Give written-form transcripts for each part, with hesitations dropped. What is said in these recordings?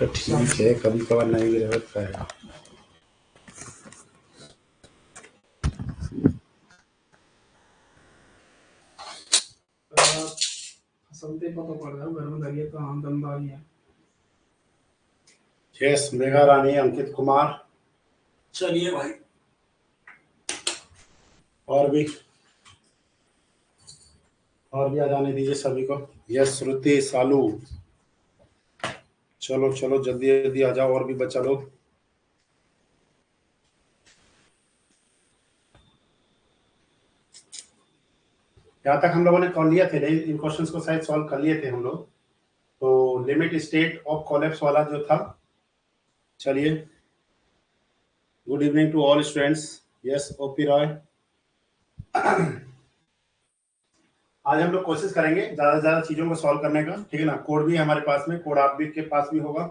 तो ठीक है, कभी कभार नहीं भी रहता है। फसलते पता पड़ रहा है घर में धरिए तो आमदनदारी है। यस, मेघा रानी, अंकित कुमार। चलिए भाई, और भी आ जाने दीजिए सभी को। यस, श्रुति, सालू, चलो चलो जल्दी जल्दी आ जाओ, और भी बच्चा लोग। यहाँ तक हम लोगों ने कर लिए थे, नहीं इन क्वेश्चंस को शायद सॉल्व कर लिए थे हम लोग। तो लिमिट स्टेट ऑफ कोलैप्स वाला जो था। चलिए, good evening to all students. Yes, OP Roy. आज हम लोग कोशिश करेंगे ज्यादा से ज्यादा चीजों को सॉल्व करने का, ठीक है ना। कोड भी है हमारे पास में, कोड आप भी के पास भी होगा।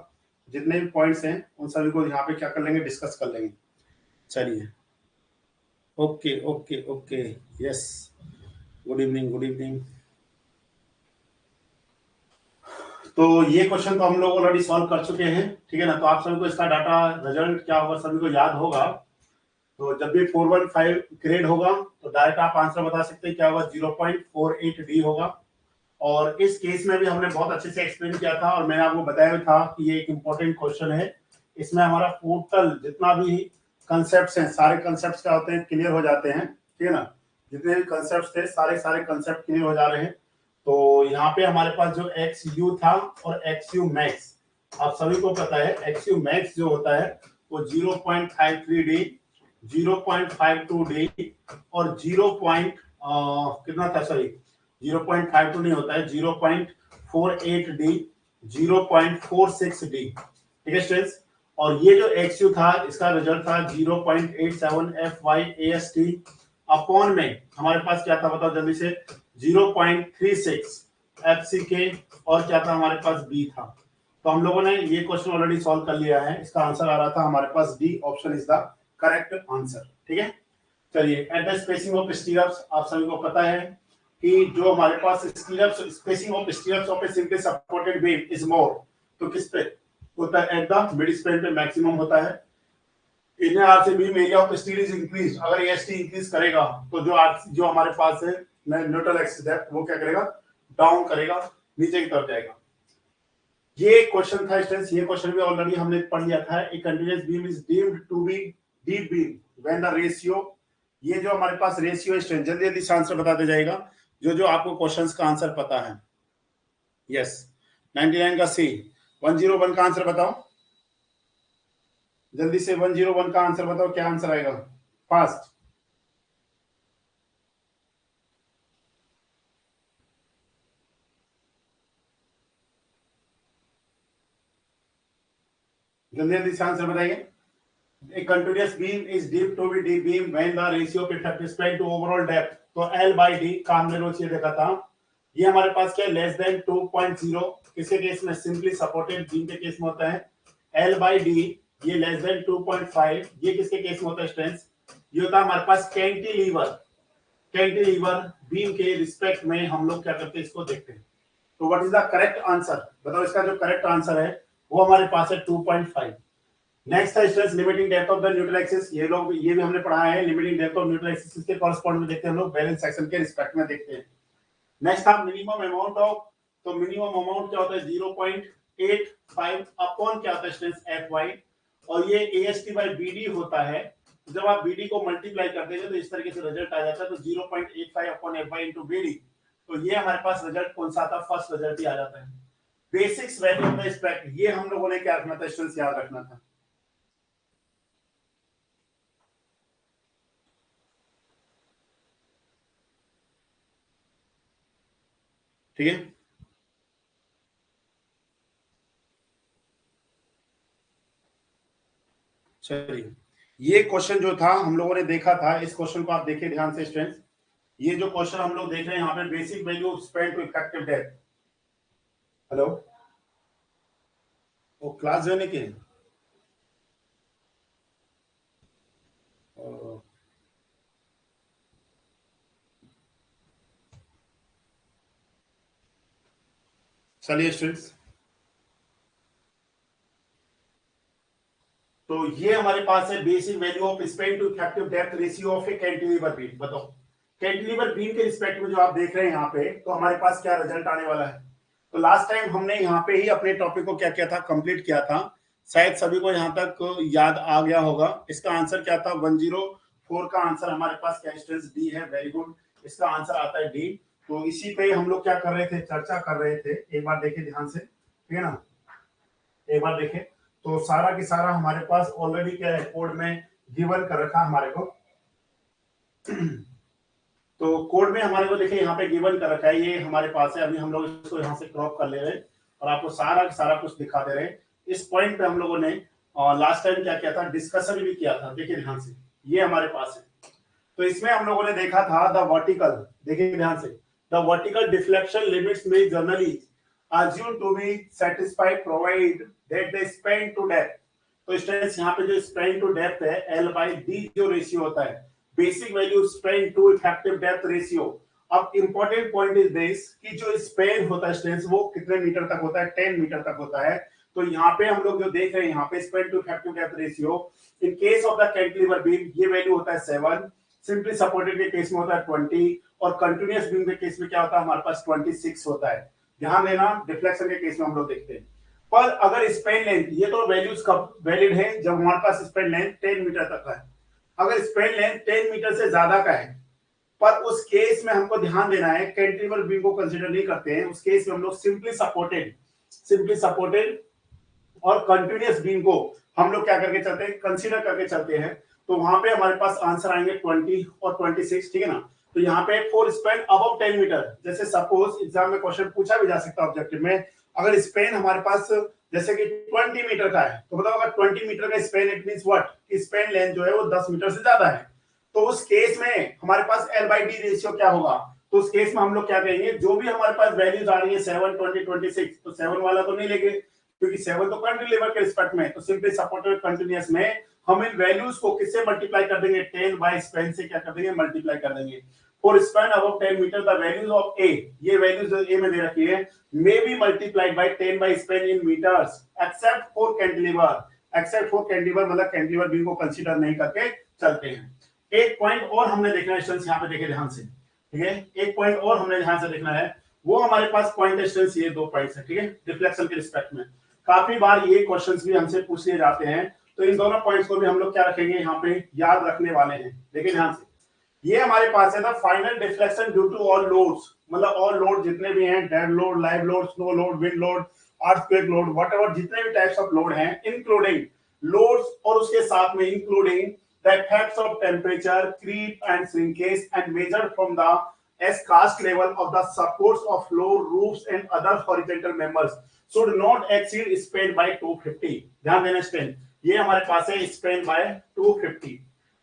जितने भी पॉइंट्स हैं उन सभी को यहाँ पे क्या कर लेंगे, डिस्कस कर लेंगे। चलिए, okay okay okay. Yes, good evening good evening. तो ये क्वेश्चन तो हम लोग ऑलरेडी सॉल्व कर चुके हैं, ठीक है ना। तो आप सभी को इसका डाटा रिजल्ट क्या होगा सभी को याद होगा। तो जब भी 415 ग्रेड होगा तो डायरेक्ट आप आंसर बता सकते हैं, क्या होगा, 0.48 डी होगा। और इस केस में भी हमने बहुत अच्छे से एक्सप्लेन किया था, और मैंने आपको बताया भी था कि ये एक इंपॉर्टेंट क्वेश्चन है। इसमें हमारा टोटल जितना भी कंसेप्ट हैं, सारे कंसेप्ट क्या होते हैं, क्लियर हो जाते हैं, ठीक है ना। जितने भी कंसेप्ट थे सारे सारे कंसेप्ट क्लियर हो जा रहे हैं। तो यहाँ पे हमारे पास जो एक्स यू था और एक्स यू मैक्स, आप सभी को पता है एक्स यू मैक्स जो होता है वो 0.53 डी, 0.52 डी और 0. कितना था, सॉरी 0.52 नहीं होता है, 0.48 डी, 0.46 डी, ठीक है स्टूडेंट्स। और ये जो एक्स यू था इसका रिजल्ट था 0.87 F Y A S T upon में हमारे पास क्या था बताओ जल्दी से, 0.36 एफ सी के, और क्या था हमारे पास बी था। तो हम लोगों ने ये क्वेश्चन ऑलरेडी सॉल्व कर लिया है। इसका आंसर आ रहा था हमारे पास D option is the correct answer, ठीक है। चलिए, at the spacing of stirrups, आप सभी को पता है कि जो हमारे पास stirrups, spacing of stirrups of a simply supported beam is more, तो किस पे होता है, एट द मिड स्पैन पे मैक्सिमम होता है। इन्हें आर से beam area of steel is increase, अगर एएसटी इंक्रीज करेगा तो जो हमारे पास है न्यूट्रल एक्सिस डेप्थ वो क्या करेगा, डाउन करेगा, नीचे की तरफ जाएगा। ये क्वेश्चन था स्टूडेंट्स, ये क्वेश्चन भी ऑलरेडी हमने पढ़ लिया था। A continuous beam is deemed to be deep beam when the ratio, ये जो हमारे पास रेशियो है स्टूडेंट, जल्दी जल्दी से आंसर बताते जाएगा जो जो आपको क्वेश्चंस का आंसर पता है। यस, 99 का सी। 101 का आंसर बताओ जल्दी से, 101 का आंसर बताओ, क्या आंसर आएगा फास्ट। जल्दी जल्दी से आंसर बताइए। A continuous beam is deep to be deep beam when the ratio of effective span to overall depth, तो L by D का हमने रोज ये देखा था। ये हमारे पास क्या है, लेस देन 2.0, किसके केस में, सिंपली सपोर्टेड बीम के केस में होता है। L by D ये लेस देन 2.5, ये किसके केस में होता है स्ट्रेंथ, ये होता है हमारे पास कैंटिलीवर। कैंटिलीवर बीम के रिस्पेक्ट में हम लोग क्या करते हैं, इसको देखते हैं। तो what is the correct answer बताओ, इसका जो करेक्ट आंसर है वो हमारे पास है 2.5। नेक्स्ट है stress limiting depth of the neutral axis, ये भी हमने पढ़ा है। Limiting depth of neutral axis के कॉरेस्पॉन्ड में देखते हैं हम लोग, बैलेंस सेक्शन के रिस्पेक्ट में देखते हैं। नेक्स्ट था मिनिमम अमाउंट ऑफ, तो मिनिमम अमाउंट क्या होता है, 0.85 अपॉन क्या होता है स्ट्रेस एफ वाई, और ये एएसटी बाय बीडी होता है। जब आप बीडी को मल्टीप्लाई कर देंगे तो इस तरीके से रिजल्ट आ जाता है, तो 0.85 upon F Y into BD. तो ये हमारे पास रिजल्ट कौन सा आता है, फर्स्ट रिजल्ट ही आ जाता है। Basics value of the aspect, ये हम लोगों ने क्या रखना था स्टूडेंट्स, याद रखना था, ठीक है। चलिए, ये क्वेश्चन जो था हम लोगों ने देखा था, इस क्वेश्चन को आप देखिए ध्यान से स्टूडेंट्स। ये जो क्वेश्चन हम लोग देख रहे हैं यहाँ पे, basic value of span to effective depth. Hello, वो क्लास जो है कि चलिए स्टूडेंट्स, तो ये हमारे पास है basic value of span to effective depth ratio of a cantilever beam. बताओ कैंटिलीवर बीम के रिस्पेक्ट में जो आप देख रहे हैं यहाँ पे, तो हमारे पास क्या रिजल्ट आने वाला है। तो लास्ट टाइम हमने यहाँ पे ही अपने टॉपिक को क्या किया था, कंप्लीट किया था। शायद सभी को यहाँ तक याद आ गया होगा। इसका आंसर क्या था, 104 का आंसर हमारे पास क्या स्टेंस डी है। वेरी गुड, इसका आंसर आता है डी। तो इसी पे हम लोग क्या कर रहे थे, चर्चा कर रहे थे। एक बार देखें ध्यान से, ठीक है ना, एक बार देखें। तो सारा की सारा हमारे पास ऑलरेडी क्या है, कोड में गिवन कर रखा हमारे को। तो कोड में हमारे को देखिए यहाँ पे गिवन कर रखा है, ये हमारे पास है। अभी हम लोग इसको यहाँ से क्रॉप कर ले रहे हैं और आपको सारा सारा कुछ दिखा दे रहे हैं। इस पॉइंट पे हम लोगों ने लास्ट टाइम क्या किया था, डिस्कशन भी किया था। देखिए ध्यान से, ये हमारे पास है। तो इसमें हम लोगों ने देखा था द वर्टिकल, देखिए ध्यान से, द वर्टिकल डिफ्लेक्शन लिमिट्स में generally assumed to be satisfied provided that the span to depth, तो स्ट्रेस यहाँ पे जो स्पेन टू डेप्थ है L/D जो रेशियो होता है, basic value span to effective depth ratio. अब इंपॉर्टेंट पॉइंट इज दिस कि जो स्पेन होता है स्ट्रेस वो कितने मीटर तक होता है, 10 मीटर तक होता है। तो यहाँ पे हम लोग जो देख रहे हैं यहाँ पे span to effective depth ratio in case of the cantilever beam ये वैल्यू होता है 7, सिंपली सपोर्टेड के केस में होता है 20 और कंटिन्यूअस बीम के केस में क्या होता है हमारे पास 26 होता है। ध्यान देना, डिफ्लेक्शन के केस में हम लोग देखते हैं। पर अगर स्पेन लेंथ, ये तो वैल्यूज कब वैलिड है, जब हमारे पास स्पेन लेंथ 10 मीटर तक का है। अगर स्पेन लेंथ 10 मीटर से ज्यादा का है, पर उस केस में हमको ध्यान देना है कैंटिलीवर बीम को कंसीडर नहीं करते हैं। उस केस में हम लोग सिंपली सपोर्टेड और कंटिन्यूअस बीम को हम लोग क्या करके चलते हैं, कंसीडर करके चलते हैं। तो वहां पे हमारे पास आंसर आएंगे 20 और 26, ठीक है ना। तो यहाँ पे फॉर स्पेन अबव 10 मीटर, जैसे सपोज एग्जाम में क्वेश्चन पूछा भी जा सकता है ऑब्जेक्टिव में, अगर स्पेन हमारे पास जैसे कि 20 मीटर का है, तो मतलब अगर 20 मीटर का Spain, it means what, Spain length जो है वो 10 मीटर से ज्यादा है। तो उस केस में हमारे पास L/D रेशियो क्या होगा, तो उस केस में हम लोग क्या कहेंगे, जो भी हमारे पास वैल्यूज आ रही है 7, 20, 26, तो 7 वाला तो नहीं लेंगे क्योंकि 7 तो कैंटिलीवर के रिस्पेक्ट में। तो सिंपली सपोर्टेड कंटीन्यूअस में हम इन वैल्यूज को किससे मल्टीप्लाई कर देंगे, 10 बाय स्पेन से क्या कर देंगे, मल्टीप्लाई कर देंगे। For span above 10 meter, the values of A, ये values जो A में दे रखी है, may be multiplied by 10 by span in meters, except for cantilever मतलब कैंटिलीवर बीम को कंसीडर नहीं करके चलते हैं। एक पॉइंट और हमने देखना है स्टूडेंट्स, यहाँ पे देखे ध्यान से, ठीक है। एक पॉइंट और हमने ध्यान से देखना है, वो हमारे पास पॉइंट है स्टूडेंट्स, ये 2 पॉइंट्स है, ठीक है, डिफ्लेक्शन के रिस्पेक्ट में। काफी बार ये क्वेश्चंस भी हमसे पूछ लिए जाते हैं, तो इन दोनों पॉइंट्स को भी हम लोग क्या रखेंगे, यहाँ पे याद रखने वाले हैं। देखिए ध्यान से, ये हमारे पास है ना final deflection due to all loads, मतलब ऑल लोड जितने भी हैं, dead load, live load, snow load, wind load, earthquake load, whatever जितने भी टाइप्स ऑफ लोड हैं, इंक्लूडिंग लोड्स और उसके साथ में including the effects of temperature, creep and shrinkage and measured from the as cast level of the supports of floor, roofs and other horizontal members should not exceed span by 250। ध्यान देना Spain, ये हमारे पास है Spain bye 250,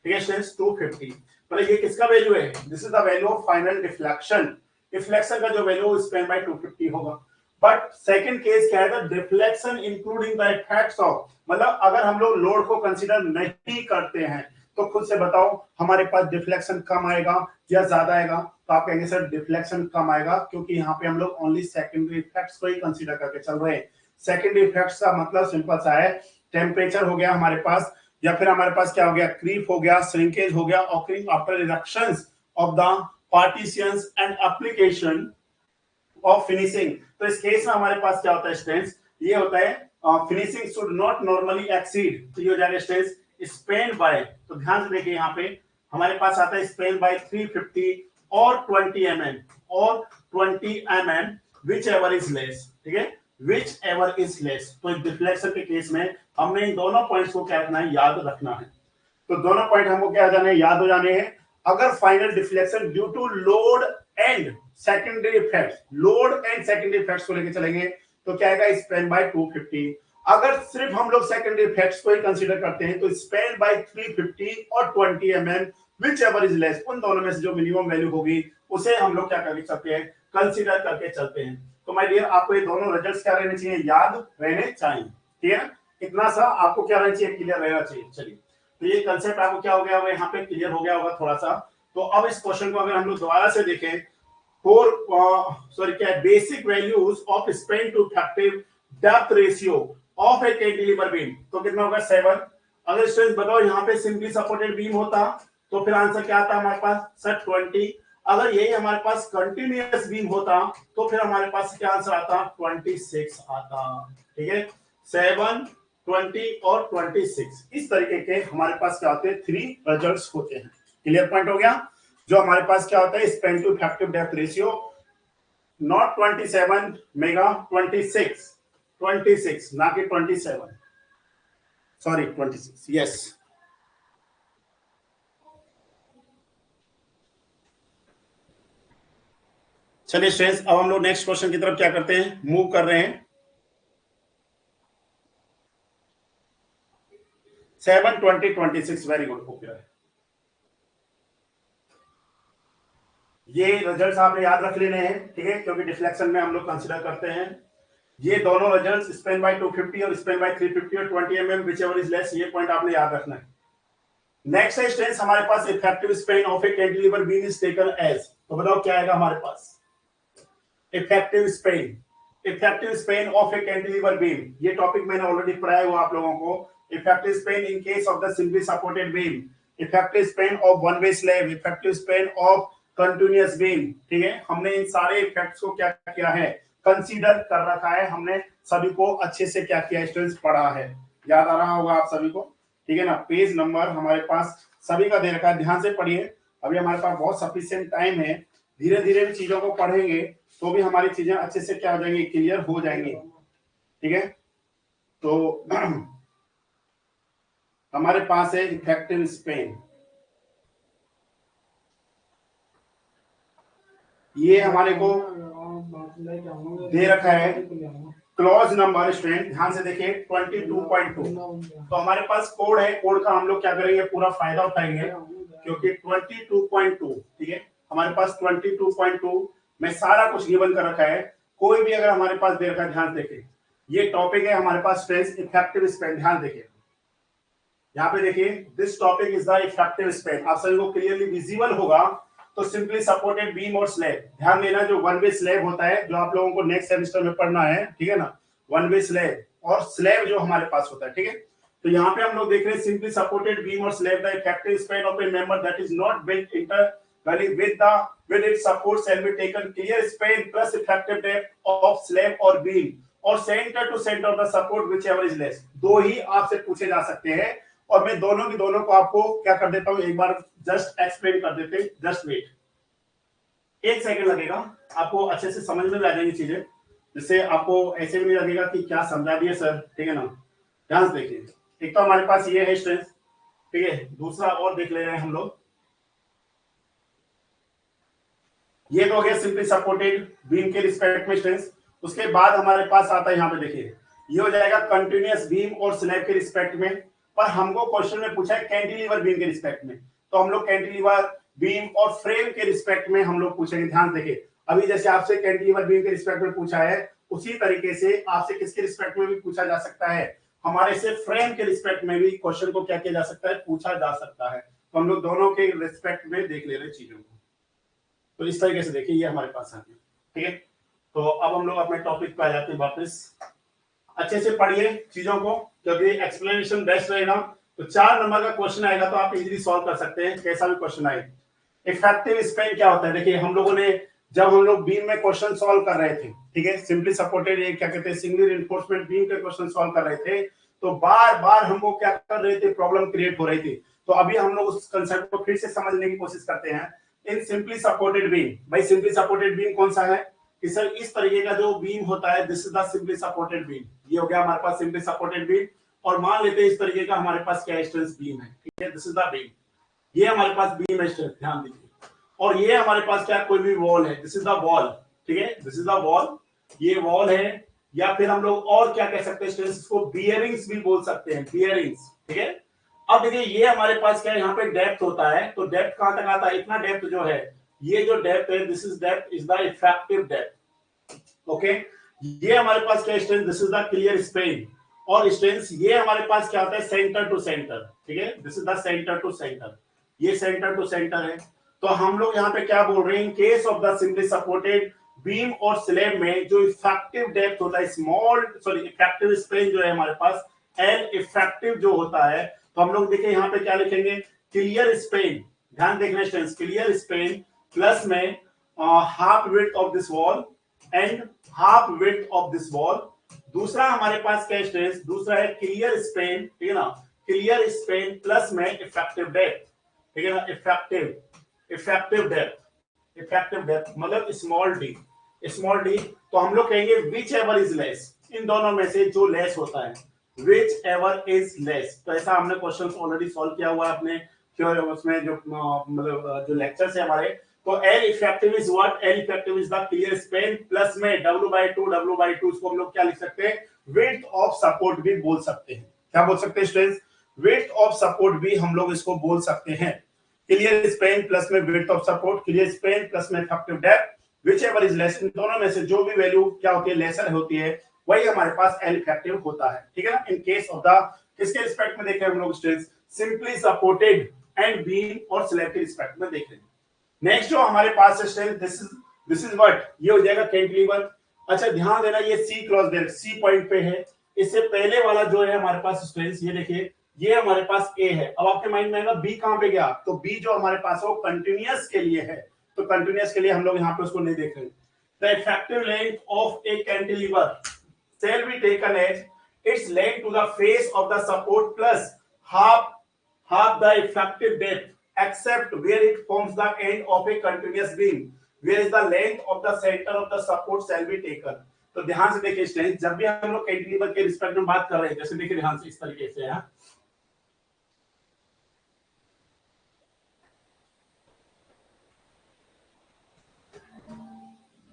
ठीक है students, 250। मतलब ये किसका वैल्यू है, this is the value of final deflection. Deflection का जो वैल्यू स्पेन बाय 250 होगा। बट सेकंड केस क्या है, deflection including the effects of, मतलब अगर हम लोग लोड को कंसीडर नहीं करते हैं तो खुद से बताओ हमारे पास डिफ्लेक्शन कम आएगा या ज्यादा आएगा। तो आप कहेंगे सर डिफ्लेक्शन कम आएगा, क्योंकि यहाँ पे हम लोग ओनली सेकेंडरी इफेक्ट्स को ही कंसीडर करके चल रहे हैं। सेकेंडरी इफेक्ट्स का मतलब सिंपल सा है, टेम्परेचर हो गया हमारे पास, या फिर हमारे पास क्या हो गया, क्रीप हो गया, श्रिंकेज हो गया, occurring after reductions of the partitions and application of finishing. तो इस केस में हमारे पास क्या होता है स्ट्रेंथ, ये होता है finishing should not normally exceed, तो ये हो जाएगा स्ट्रेंथ स्पेन बाय, तो ध्यान से देखिए यहाँ पे हमारे पास आता है स्पेन बाय 350 और 20 mm और 20 mm which ever is less, ठीक है, विच एवर इज लेस। तो डिफ्लेक्शन के केस में हमने इन दोनों पॉइंट्स को क्या रखना है, याद रखना है। तो दोनों पॉइंट हमको क्या जाने, याद हो जाने हैं। अगर final deflection due to load and secondary effects, load and secondary effects को लेके चलेंगे तो क्या आएगा, स्पेन बाय 250। अगर सिर्फ हम लोग सेकेंडरी इफेक्ट्स को ही कंसीडर करते हैं तो स्पेन बाय 350 और 20 mm which ever is less, उन दोनों में से जो मिनिमम वैल्यू होगी उसे हम लोग क्या करके चलते हैं, कंसीडर करके चलते हैं। तो माय डियर आपको ये दोनों रिजल्ट्स क्या रहने चाहिए, याद रहने चाहिए, ठीक है ना। इतना सा आपको क्या रहना चाहिए, क्लियर रहना चाहिए। चलिए, तो ये कंसेप्ट आपको क्या हो गया होगा, यहाँ पे क्लियर हो गया होगा थोड़ा सा। तो अब इस क्वेश्चन को अगर हम लोग दोबारा से देखें, क्या basic values of span to effective depth ratio of a cantilever beam, तो कितना होगा 7। अगर स्टूडेंट बताओ यहाँ पे सिंपली सपोर्टेड बीम होता तो फिर आंसर क्या आता हमारे पास सर 20। अगर यही हमारे पास कंटिन्यूअस बीम होता तो फिर हमारे पास क्या आंसर आता 26 आता। ठीक है 7, 20 और 26 इस तरीके के हमारे पास क्या होते हैं 3 रिजल्ट्स होते हैं। क्लियर पॉइंट हो गया। जो हमारे पास क्या होता है span to effective depth ratio not 27 मेगा 26 ना कि 27 सॉरी 26 यस। चलिए स्टूडेंट्स अब हम लोग नेक्स्ट क्वेश्चन की तरफ क्या करते हैं मूव कर रहे हैं। 7, 20, 26 वेरी गुड ओके। ये रिजल्ट्स आपने याद रख लेने हैं ठीक है क्योंकि डिफ्लेक्शन में हम लोग कंसीडर करते हैं ये दोनों रिजल्ट्स स्पेन बाय 250 और स्पेन बाय 350 और 20 mm व्हिचएवर इज लेस ये पॉइंट आपने याद रखना है। नेक्स्ट है स्टूडेंट्स हमारे पास effective span of a cantilever beam is taken as तो बताओ क्या आएगा हमारे पास effective span of a cantilever beam. ये टॉपिक मैंने ऑलरेडी पढ़ाया हुआ आप लोगों को। Effective span in case of the simply supported beam, effective span of one way slab, effective span of continuous beam. ठीक है हमने इन सारे इफेक्ट्स को क्या किया है कंसीडर कर रखा है। हमने सभी को अच्छे से क्या किया स्टूडेंट्स पढ़ा है। याद आ रहा होगा आप सभी को ठीक है ना। पेज नंबर हमारे पास सभी का दे रखा है ध्यान से पढ़िए। अभी हमारे पास बहुत सफिशिएंट टाइम है। धीरे धीरे चीजों को पढ़ेंगे तो भी हमारी चीजें अच्छे से क्या हो जाएंगी क्लियर हो जाएंगी। ठीक है तो हमारे पास है इफेक्टिव स्पेन। ये हमारे को दे रखा है क्लॉज नंबर स्टूडेंट ध्यान से देखिए 22.2। तो हमारे पास कोड है कोड का हम लोग क्या करेंगे पूरा फायदा उठाएंगे क्योंकि 22.2 ठीक है हमारे पास 22.2 में सारा कुछ गिवन कर रखा है। कोई भी अगर हमारे पास दे रखा है ध्यान देखिए ये टॉपिक है हमारे पास स्ट्रेस इफेक्टिव स्पेन। ध्यान देखिए यहाँ पे देखिए this topic is the effective Spain. आप सभी को क्लियरली विजिबल होगा। तो सिंपली सपोर्टेड बीम और स्लैब ध्यान देना जो वन वे स्लैब होता है जो आप लोगों को नेक्स्ट सेमेस्टर में पढ़ना है ठीक है ना। वन वे स्लैब और स्लैब जो हमारे पास होता है ठीक है। तो यहाँ पे हम लोग देख रहे हैं सिंपली सपोर्टेड बीम और slab the effective span of a member that is not built internally with its support shall be taken clear span plus effective depth of slab और बीम और centre to centre of the support whichever is less. दो ही आपसे पूछे जा सकते हैं और मैं दोनों की दोनों को आपको क्या कर देता हूं एक बार जस्ट एक्सप्लेन कर देते जस्ट वेट 1 सेकंड लगेगा आपको अच्छे से समझ में आ जाएंगी चीजें जिससे आपको ऐसे भी नहीं लगेगा कि क्या समझा दिए सर। ठीक है ना ध्यान से देखिए। एक तो हमारे पास ये है स्ट्रेंथ ठीक है दूसरा और देख ले रहे हैं हम लोग। ये तो हो गया सिंपली सपोर्टेड बीम के रिस्पेक्ट में स्ट्रेंथ। उसके बाद हमारे पास आता है यहाँ पे देखिए ये हो जाएगा कंटिन्यूअस बीम और स्लैब के रिस्पेक्ट में। पर हमको क्वेश्चन में पूछा है कैंटिलीवर बीम के रिस्पेक्ट में तो हम लोग कैंटिलीवर बीम और फ्रेम के रिस्पेक्ट में हम लोग पूछेंगे। ध्यान देखिए अभी जैसे आपसे कैंटिलीवर बीम के रिस्पेक्ट में पूछा है उसी तरीके से आपसे किसके रिस्पेक्ट में भी पूछा जा सकता है हमारे से फ्रेम के रिस्पेक्ट में भी क्वेश्चन को क्या किया जा सकता है पूछा जा सकता है। तो हम लोग दोनों के रिस्पेक्ट में देख ले रहे चीजों को। तो इस तरीके से देखिए ये हमारे पास आ गया ठीक है। तो अब हम लोग अपने टॉपिक पे आ जाते हैं वापस। अच्छे से पढ़िए चीजों को क्योंकि एक्सप्लेनेशन बेस्ट रहेगा। तो 4 नंबर का क्वेश्चन आएगा तो आप इजीली सॉल्व कर सकते हैं कैसा भी क्वेश्चन आए। इफेक्टिव स्पेन क्या होता है देखिए हम लोगों ने जब हम लोग बीम में क्वेश्चन सॉल्व कर रहे थे ठीक है सिंपली सपोर्टेड ये क्या कहते हैं सिंगली रिइंफोर्समेंट बीम के क्वेश्चन सॉल्व कर रहे थे तो बार बार हमको क्या कर रहे थे प्रॉब्लम क्रिएट हो रही थी। तो अभी हम लोग उस कंसेप्ट को फिर से समझने की कोशिश करते हैं। इन सिंपली सपोर्टेड बीम भाई सिंपली सपोर्टेड बीम कौन सा है कि सर इस तरीके का जो बीम होता है this is the simply supported beam. ये हो गया हमारे पास सिंपली सपोर्टेड बीम और मान लेते हैं इस तरीके का हमारे पास क्या स्ट्रेंथ बीम है ठीक है दिस इज द बीम। ये हमारे पास बीम है स्ट्रेंथ ध्यान दीजिए और ये हमारे पास क्या कोई भी वॉल है दिस इज द वॉल ठीक है दिस इज द वॉल ये वॉल है या फिर हम लोग और क्या कह सकते हैं स्ट्रेंथ इसको बियरिंग्स भी बोल सकते हैं बियरिंग्स ठीक है। अब देखिए ये हमारे पास क्या है यहाँ पे डेप्थ होता है तो डेप्थ कहां तक आता है इतना डेप्थ जो है ये जो डेप्थ है this is depth is the effective depth okay. ये हमारे पास क्या strength this is the clear Spain और स्ट्रेंथ ये हमारे पास क्या होता है सेंटर टू सेंटर ठीक है this is the centre to centre ये सेंटर टू सेंटर है। तो हम लोग यहाँ पे क्या बोल रहे हैं इन case of the simply supported beam और स्लैब में जो इफेक्टिव डेप्थ होता है इफेक्टिव स्पेन जो है हमारे पास एल इफेक्टिव जो होता है तो हम लोग देखें यहाँ पे क्या लिखेंगे, क्लियर स्पेन, ध्यान देखना स्टूडेंट्स, क्लियर स्पेन प्लस में half width of this wall and half width of this wall. दूसरा हमारे पास क्या स्टूडेंट्स, दूसरा है क्लियर स्पेन, ठीक है ना, क्लियर स्पेन प्लस में इफेक्टिव डेप्थ, ठीक है ना, इफेक्टिव डेप्थ मतलब स्मॉल डी, स्मॉल डी। तो हम लोग कहेंगे विच एवर इज लेस, इन दोनों में से जो लेस होता है, विच एवर इज लेस। तो ऐसा हमने क्वेश्चन ऑलरेडी सॉल्व किया हुआ है अपने उसमें जो मतलब जो लेक्चर्स है हमारे। तो L effective is what, L effective is the clear span plus में W/2 इसको हम लोग क्या लिख सकते हैं, विड्थ ऑफ सपोर्ट भी बोल सकते हैं। क्या बोल सकते हैं स्टूडेंट्स, विड्थ ऑफ सपोर्ट भी हम लोग इसको बोल सकते हैं। क्लियर स्पेन प्लस में width of support, clear span plus में effective depth, whichever is less, इन दोनों में से जो भी वैल्यू क्या होती है, लेसर होती है, वही हमारे पास एल इफेक्टिव होता है, ठीक है ना। इन केस ऑफ द, किसके रिस्पेक्ट में देख रहे हैं हम लोग students, simply supported and beam और स्लैब के रिस्पेक्ट में देख रहे हैं। नेक्स्ट जो हमारे पास है स्टूडेंट्स, दिस इज व्हाट, ये हो जाएगा कैंटिलीवर। अच्छा ध्यान देना, ये सी क्लॉज दे, सी पॉइंट पे है। इससे पहले वाला जो है हमारे पास स्टूडेंट्स, ये देखिए, ये हमारे पास ए है। अब आपके माइंड में आएगा बी कहां पे गया, तो बी जो हमारे पास है वो कंटिन्यूअस के लिए है, तो कंटिन्यूअस के लिए हम लोग यहाँ पे उसको नहीं देख रहे। The effective length of a cantilever shall be taken as its length to the face of the support plus half the effective depth except where it forms the end of a continuous beam, where is the length of the center of the support shall be taken। तो ध्यान से देखिए student, जब भी हम लोग cantilever के respect में बात कर रहे हैं, जैसे देखिए ध्यान से इस तरीके से है,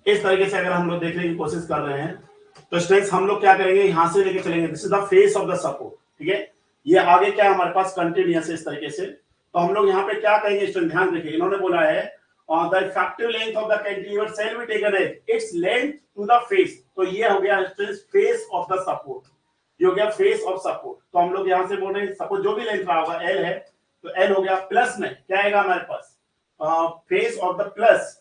इस तरीके से अगर हम लोग देखने की कोशिश कर रहे हैं, तो स्टूडेंट्स हम लोग क्या करेंगे, यहां से लेके चलेंगे, this is the face of the support, ठीक है। ये आगे क्या है हमारे पास, कंटिन्यूअस है इस तरीके से। तो हम लोग यहाँ पे क्या कहेंगे स्टूडेंट, ध्यान देखिए, इन्होंने बोला है the effective length of the cantilever shall be taken as its length to the face. तो ये हो गया students face of the support, ये हो गया फेस ऑफ सपोर्ट। तो हम लोग यहाँ से बोल रहे हैं सपोज जो भी लेंथ रहा होगा, एल है तो एल हो गया, प्लस में क्या आएगा हमारे पास, face of the plus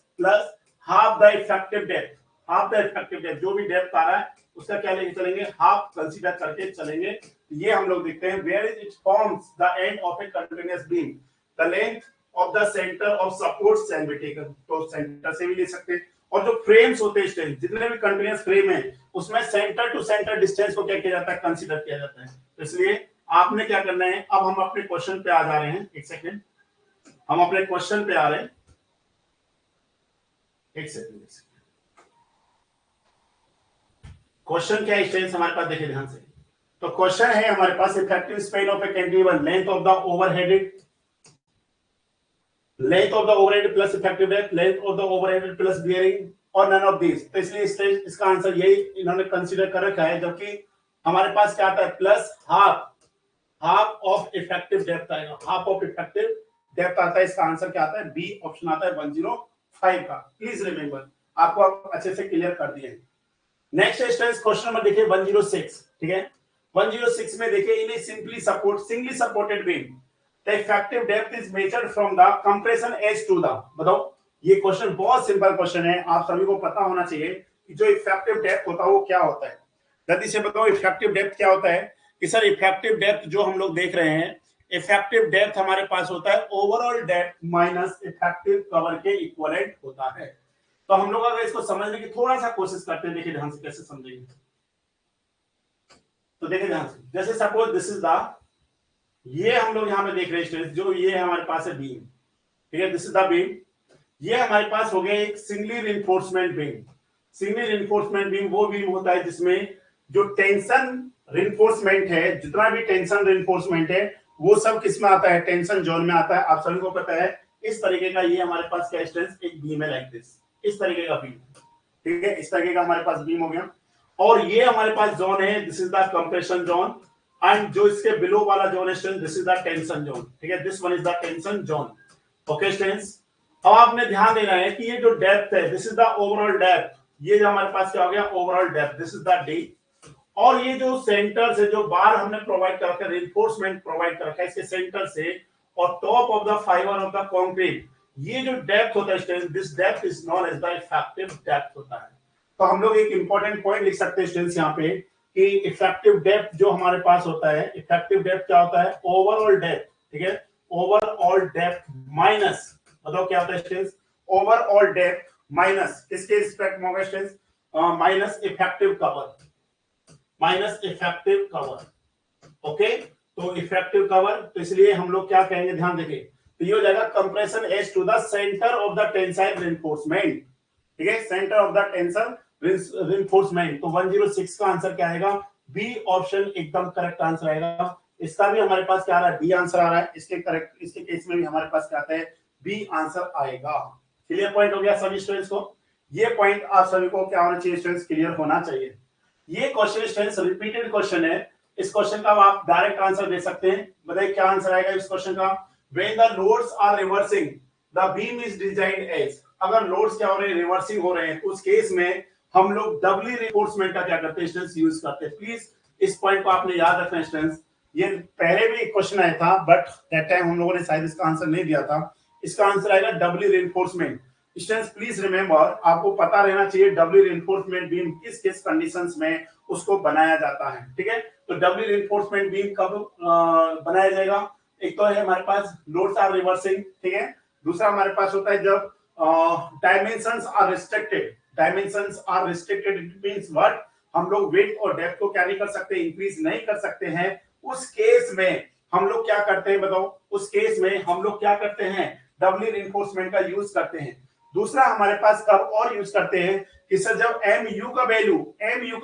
half the effective depth, half the effective depth, जो भी डेप्थ आ रहा है उसका क्या लेके चलेंगे, हाफ कंसीडर करके चलेंगे। ये हम लोग देखते हैं, where is it forms the end of a continuous beam, the length of the centre of support shall be taken. तो सेंटर से भी ले सकते हैं। और जो फ्रेम्स होते हैं स्टूडेंट, जितने भी कंटीन्यूअस फ्रेम है उसमें सेंटर टू सेंटर डिस्टेंस को क्या किया जाता है, कंसीडर किया जाता है। तो इसलिए आपने क्या करना है, अब हम अपने क्वेश्चन पे आ जा रहे हैं, एक सेकेंड, हम अपने क्वेश्चन पे आ रहे हैं, एक सेकेंड। क्वेश्चन क्या है स्टूडेंट्स हमारे पास, देखिए ध्यान से। तो क्वेश्चन है हमारे पास, effective span of a cantilever, length of the overheaded, length of the overhead plus effective depth, length of the overhead plus bearing और नन ऑफ दिस। तो इसलिए इसका आंसर यही इन्होंने कंसीडर कर रखा है, जबकि हमारे पास क्या आता है, plus half of effective depth आएगा, हाफ ऑफ इफेक्टिव डेप्थ आता है। इसका आंसर क्या आता है, बी ऑप्शन आता है 105 का। प्लीज रिमेंबर, आपको अच्छे से क्लियर कर दिए। नेक्स्ट स्टूडेंट्स क्वेश्चन नंबर देखिए 106, ठीक है। 106 में देखिए, in a simply support singly supported beam the effective depth is measured from the compression as to the, बताओ। ये क्वेश्चन बहुत सिंपल क्वेश्चन है, आप सभी को पता होना चाहिए कि जो इफेक्टिव डेप्थ होता है वो क्या होता है। जल्दी से बताओ इफेक्टिव डेप्थ क्या होता है। कि सर इफेक्टिव डेप्थ जो हम लोग देख रहे हैं, इफेक्टिव डेप्थ हमारे पास होता है overall depth minus effective cover के इक्विवेलेंट होता है। तो हम लोग अगर इसको समझने की थोड़ा सा कोशिश करते हैं, देखिए ध्यान से कैसे समझेंगे। तो देखिए ध्यान से, जैसे सपोज दिस इज द, ये हम लोग यहाँ पे देख रहे हैं जो ये हमारे पास है बीम, ठीक है, दिस इज द बीम। ये हमारे पास हो गया एक singly reinforcement beam. Singly reinforcement beam वो बीम होता है जिसमें जो टेंशन रिइंफोर्समेंट है, जितना भी टेंशन रिइंफोर्समेंट है वो सब किसमें आता है, टेंशन जोन में आता है। आप सभी को पता है इस तरीके का ये हमारे पास क्या स्ट्रेंथ, एक बीम है लाइक दिस, इस तरीके का बीम, ठीक है, इस तरीके का हमारे पास बीम हो गया। और ये हमारे पास जोन है, this is the compression zone, and जो इसके बिलो वाला जोन है student, this is the tension zone, ठीक है, this one is the tension zone. Okay students, अब आपने ध्यान देना है कि ये जो डेप्थ है, this is the overall depth, ये जो हमारे पास क्या हो गया, overall depth, this is the D. और ये जो सेंटर से जो बार हमने प्रोवाइड कर रखा है, रिइंफोर्समेंट प्रोवाइड कर रखा है इसके सेंटर से और top of the fibre of the concrete, ये जो डेप्थ होता है student, this depth is known as the effective depth होता है। तो हम लोग एक इंपॉर्टेंट पॉइंट लिख सकते हैं स्टूडेंट्स यहाँ पे, कि इफेक्टिव डेप्थ जो हमारे पास होता है, इफेक्टिव डेप्थ क्या होता है, ओवरऑल डेप्थ, ठीक है, ओवरऑल डेप्थ माइनस, बताओ क्या होता है स्टूडेंट्स, ओवरऑल डेप्थ माइनस किसके रिस्पेक्ट में होगा students, minus effective cover, minus effective cover, okay. तो इफेक्टिव कवर, तो इसलिए हम लोग क्या कहेंगे, ध्यान देंगे, तो ये हो जाएगा compression as to the centre of the tensile reinforcement, ठीक है, centre of the tensile reinforcement. तो 106 का आंसर क्या आएगा, बी ऑप्शन एकदम करेक्ट आंसर आएगा। इसका भी हमारे पास क्या आ रहा है, बी आंसर आ रहा है, इसके करेक्ट, इसके केस में भी हमारे पास क्या आता है, बी आंसर आएगा। क्लियर पॉइंट हो गया सभी स्टूडेंट्स को, ये पॉइंट आप सभी को क्या होना चाहिए स्टूडेंट्स, क्लियर होना चाहिए। ये क्वेश्चन स्टूडेंट्स रिपीटेड क्वेश्चन है, इस क्वेश्चन का आप डायरेक्ट आंसर दे सकते हैं। बताइए क्या आंसर आएगा इस क्वेश्चन का, when the loads are reversing the beam is designed as, अगर लोड्स क्या हो रहे हैं, रिवर्सिंग हो रहे हैं, उस केस में हम लोग डबली रिइंफोर्समेंट का क्या करते हैं स्टूडेंट्स, यूज करते हैं। प्लीज इस पॉइंट को आपने याद रखना है स्टूडेंट्स, ये पहले भी क्वेश्चन आया था बट दैट टाइम हम लोगों ने शायद इसका आंसर नहीं दिया था। इसका आंसर आएगा डबली रिइंफोर्समेंट। स्टूडेंट्स प्लीज रिमेंबर, आपको पता रहना चाहिए डबली रिइंफोर्समेंट बीम किस किस कंडीशंस में उसको बनाया जाता है, ठीक है। तो डबली रिइंफोर्समेंट बीम कब बनाया जाएगा, एक तो है हमारे पास लोड्स आर रिवर्सिंग, ठीक है, दूसरा हमारे पास होता है जब dimensions are restricted, dimensions are restricted it means what, हम लोग विड्थ और डेप्थ को क्या नहीं कर सकते, इंक्रीज नहीं कर सकते हैं, उस केस में हम लोग क्या करते हैं, बताओ, उस केस में हम लोग क्या करते हैं, डबली रिइंफोर्समेंट का यूज करते हैं। दूसरा हमारे पास कब और यूज करते हैं कि सर जब एमयू का वैल्यू एमयू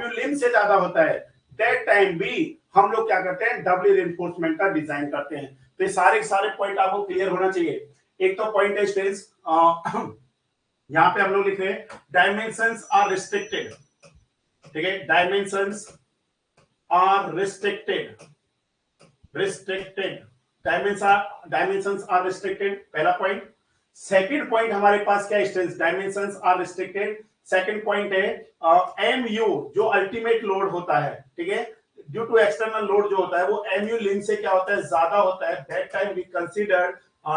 लिम से ज्यादा होता है, दैट टाइम भी हम लोग क्या करते हैं, डबली रिइंफोर्समेंट का डिजाइन करते हैं। तो ये सारे पॉइंट आपको क्लियर होना चाहिए। एक तो पॉइंट है स्टूडेंट्स, यहां पे हम लोग लिख रहे हैं डायमेंशंस आर रिस्ट्रिक्टेड, ठीक है, dimensions are restricted, dimensions are restricted, पहला पॉइंट। सेकंड पॉइंट हमारे पास क्या है students, dimensions are restricted, second point है एमयू जो अल्टीमेट लोड होता है, ठीक है, ड्यू टू एक्सटर्नल लोड जो होता है वो एमयू लिम से क्या होता है, ज्यादा होता है, that time we consider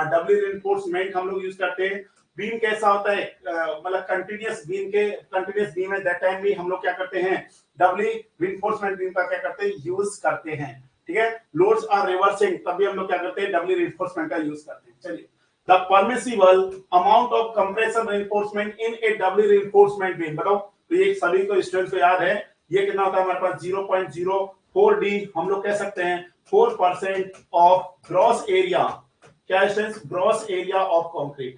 doubly reinforcement हम लोग यूज करते हैं। बीम कैसा होता है, मतलब कंटीन्यूअस बीम है, दैट टाइम भी हम लोग क्या करते हैं, डबली रिइंफोर्समेंट बीम का क्या करते हैं, यूज करते हैं, ठीक है। लोड्स आर रिवर्सिंग, तब भी हम लोग क्या करते हैं, डबली रिइंफोर्समेंट का यूज करते हैं। चलिए, the permissible amount of compression reinforcement in a doubly reinforcement beam, बताओ, तो ये सभी को स्टूडेंट्स को याद है, ये कितना होता है हमारे पास 0.04 डी, हम लोग कह सकते हैं 4% ऑफ ग्रॉस एरिया, क्या है students, gross area of concrete,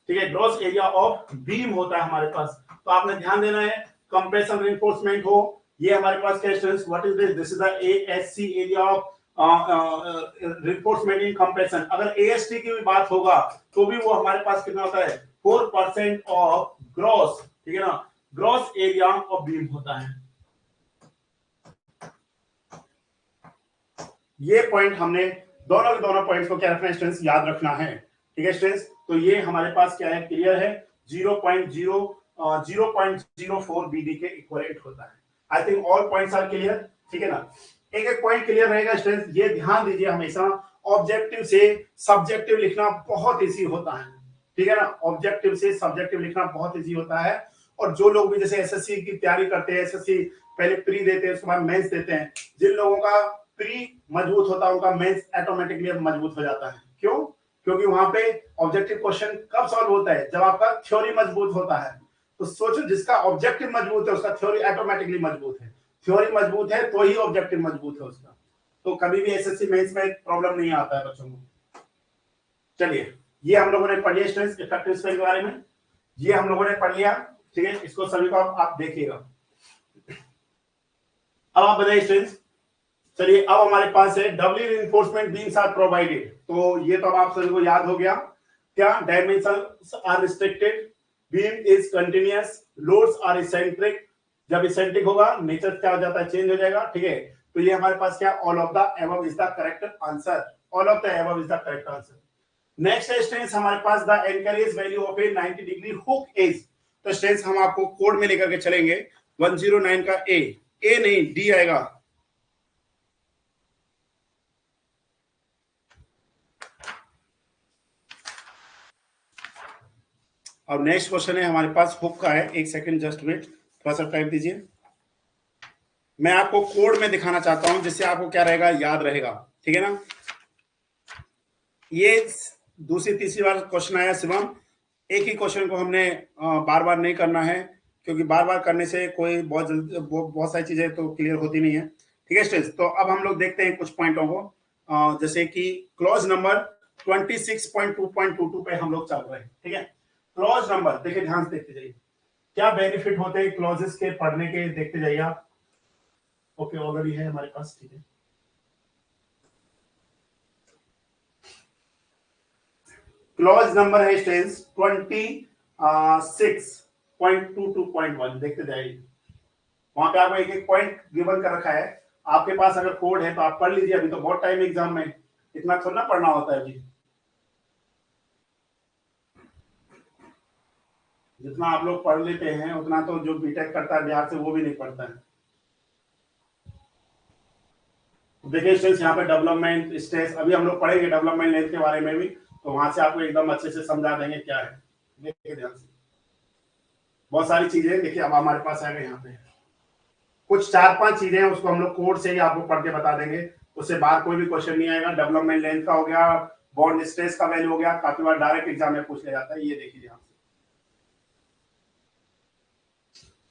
ठीक है, ग्रॉस एरिया ऑफ बीम होता है हमारे पास। तो आपने ध्यान देना है, कंप्रेशन रिइंफोर्समेंट हो, ये हमारे पास क्या students, what is this is the ASC area of reinforcement in compression. अगर एएसटी की भी बात होगा तो भी वो हमारे पास कितना होता है, 4% ऑफ ग्रॉस, ठीक है ना, ग्रॉस एरिया ऑफ बीम होता है। ये पॉइंट हमने दोनों पॉइंट्स को क्या रखना है स्टूडेंट्स, याद रखना है, ठीक है स्टूडेंट्स। तो ये हमारे पास क्या है, क्लियर है, 0.04 बीडी के इक्विवेलेंट होता है। I think all points are clear, ठीक है ना। एक एक पॉइंट क्लियर रहेगा स्टूडेंट्स, ये ध्यान दीजिए, हमेशा ऑब्जेक्टिव से सब्जेक्टिव लिखना बहुत इजी होता है, ठीक है ना, ऑब्जेक्टिव से सब्जेक्टिव लिखना बहुत इजी होता है। और जो लोग भी जैसे एसएससी की तैयारी करते हैं, एसएससी पहले प्री देते हैं, उसके बाद मेंस देते हैं, जिन लोगों का प्री मजबूत होता है उनका मेंस ऑटोमेटिकली मजबूत हो जाता है। क्यों, क्योंकि वहां पे ऑब्जेक्टिव क्वेश्चन कब सॉल्व होता है, जब आपका थ्योरी मजबूत होता है। तो सोचो, जिसका ऑब्जेक्टिव मजबूत है उसका थ्योरी ऑटोमेटिकली मजबूत है, थ्योरी मजबूत है तो ही ऑब्जेक्टिव मजबूत है उसका। तो कभी भी एसएससी मेंस में प्रॉब्लम नहीं आता है बच्चों को। चलिए, ये हम लोगों ने पढ़ लिया स्टूडेंट्स इफेक्टिव स्पेल के बारे में, ये हम लोगों ने पढ़ लिया, ठीक है, इसको सभी को आप देखिएगा। अब आप बताइए स्टूडेंट्स, चलिए अब हमारे पास है डबली रिइंफोर्समेंट बीम्स आर प्रोवाइडेड, तो ये तो अब आप सभी को याद हो गया, क्या, dimensions are restricted, beam is continuous, loads are eccentric, जब इसेंट्रिक होगा नेचर क्या हो जाता है, चेंज हो जाएगा, ठीक है। तो ये हमारे पास क्या, all of the above is the correct answer, all of the above is the correct answer. Next है स्टूडेंट्स हमारे पास the anchorage value of a 90 degree hook edge. तो स्टूडेंट्स हम आपको कोड में लेकर के चलेंगे, 109 का ए नहीं डी आएगा, अब नेक्स्ट क्वेश्चन है हमारे पास हुक का है, एक सेकंड जस्ट वेट, थोड़ा सा टाइप दीजिए। मैं आपको कोड में दिखाना चाहता हूं जिससे आपको क्या रहेगा, याद रहेगा, ठीक है ना। ये दूसरी तीसरी बार क्वेश्चन आया शिवम, एक ही क्वेश्चन को हमने बार बार नहीं करना है, क्योंकि बार बार करने से कोई बहुत सारी चीजें तो क्लियर होती नहीं है, ठीक है स्टूडेंट्स। तो अब हम लोग देखते हैं कुछ पॉइंटों को, जैसे कि क्लॉज नंबर 26.2.22 पे हम लोग चल रहे हैं, ठीक है। क्लॉज नंबर देखिए, ध्यान से देखते जाइए, क्या बेनिफिट होते हैं क्लॉजेस के पढ़ने के, देखते जाइए आप। ओके, ऑलरेडी है हमारे पास, ठीक है। क्लॉज नंबर है स्टूडेंट्स 26.22.1, देखते जाइए, वहां पे आपको एक एक पॉइंट गिवन कर रखा है। आपके पास अगर कोड है तो आप पढ़ लीजिए, अभी तो बहुत टाइम एग्जाम में, इतना थोड़ा ना पढ़ना होता है अभी। जितना आप लोग पढ़ लेते हैं उतना तो जो बीटेक करता है बिहार से वो भी नहीं पढ़ता है। देखिए स्टेज यहाँ पे डेवलपमेंट स्टेज, अभी हम लोग पढ़ेंगे डेवलपमेंट लेंथ के बारे में भी, तो वहां से आपको एकदम अच्छे से समझा देंगे क्या है। देखिए ध्यान से, बहुत सारी चीजें देखिए अब हमारे पास आ गए यहाँ पे, कुछ 4-5 चीजें हैं उसको हम लोग कोड से ही आपको पढ़ के बता देंगे, उससे बाहर कोई भी क्वेश्चन नहीं आएगा। डेवलपमेंट लेंथ का हो गया, बॉन्ड स्ट्रेस का वैल्यू हो गया, काफी बार डायरेक्ट एग्जाम में पूछ लिया जाता है। ये देखिए यहाँ से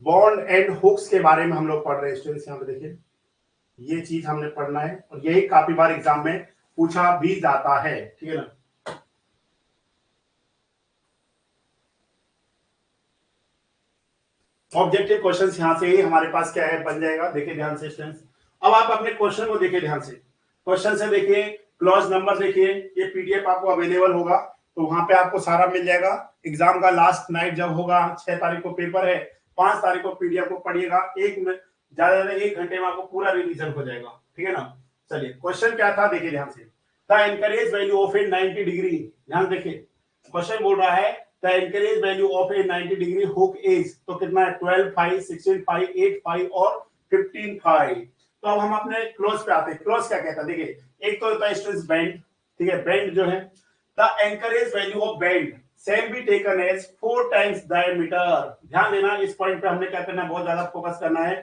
बॉन्ड एंड हुक्स के बारे में हम लोग पढ़ रहे हैं स्टूडेंट्स, यहाँ पे देखिए ये चीज हमने पढ़ना है, और यही काफी बार एग्जाम में पूछा भी जाता है, ठीक है ना। ऑब्जेक्टिव क्वेश्चंस यहां से ही हमारे पास क्या है, बन जाएगा। देखिए ध्यान से स्टूडेंट्स, अब आप अपने क्वेश्चन को देखिए ध्यान से, क्वेश्चन से देखिए, क्लॉज नंबर देखिए, ये पीडीएफ आपको अवेलेबल होगा, तो वहां पे आपको सारा मिल जाएगा। एग्जाम का लास्ट नाइट जब होगा, 6 तारीख को पेपर है, 5 तारीख को पीडीएफ को पढ़िएगा, एक में ज्यादा 1 घंटे में आपको पूरा रिवीजन हो जाएगा, ठीक है ना। चलिए क्वेश्चन क्या था, देखिए ध्यान से, the anchorage value of a 90 degree, ध्यान देखिए क्वेश्चन बोल रहा है the anchorage value of a 90 degree hook is, तो कितना है, 12 5 16 5 8 5 और 15 5। तो अब हम अपने क्लोज पे आते हैं। क्लोज क्या कहता है, देखिए एक तो होता है स्ट्रेस बैंड, ठीक है, बैंड जो है, the anchorage value of bend shall be taken as 4 times diameter. ध्यान देना, इस पॉइंट पे हमने क्या करना है, बहुत ज्यादा फोकस करना है,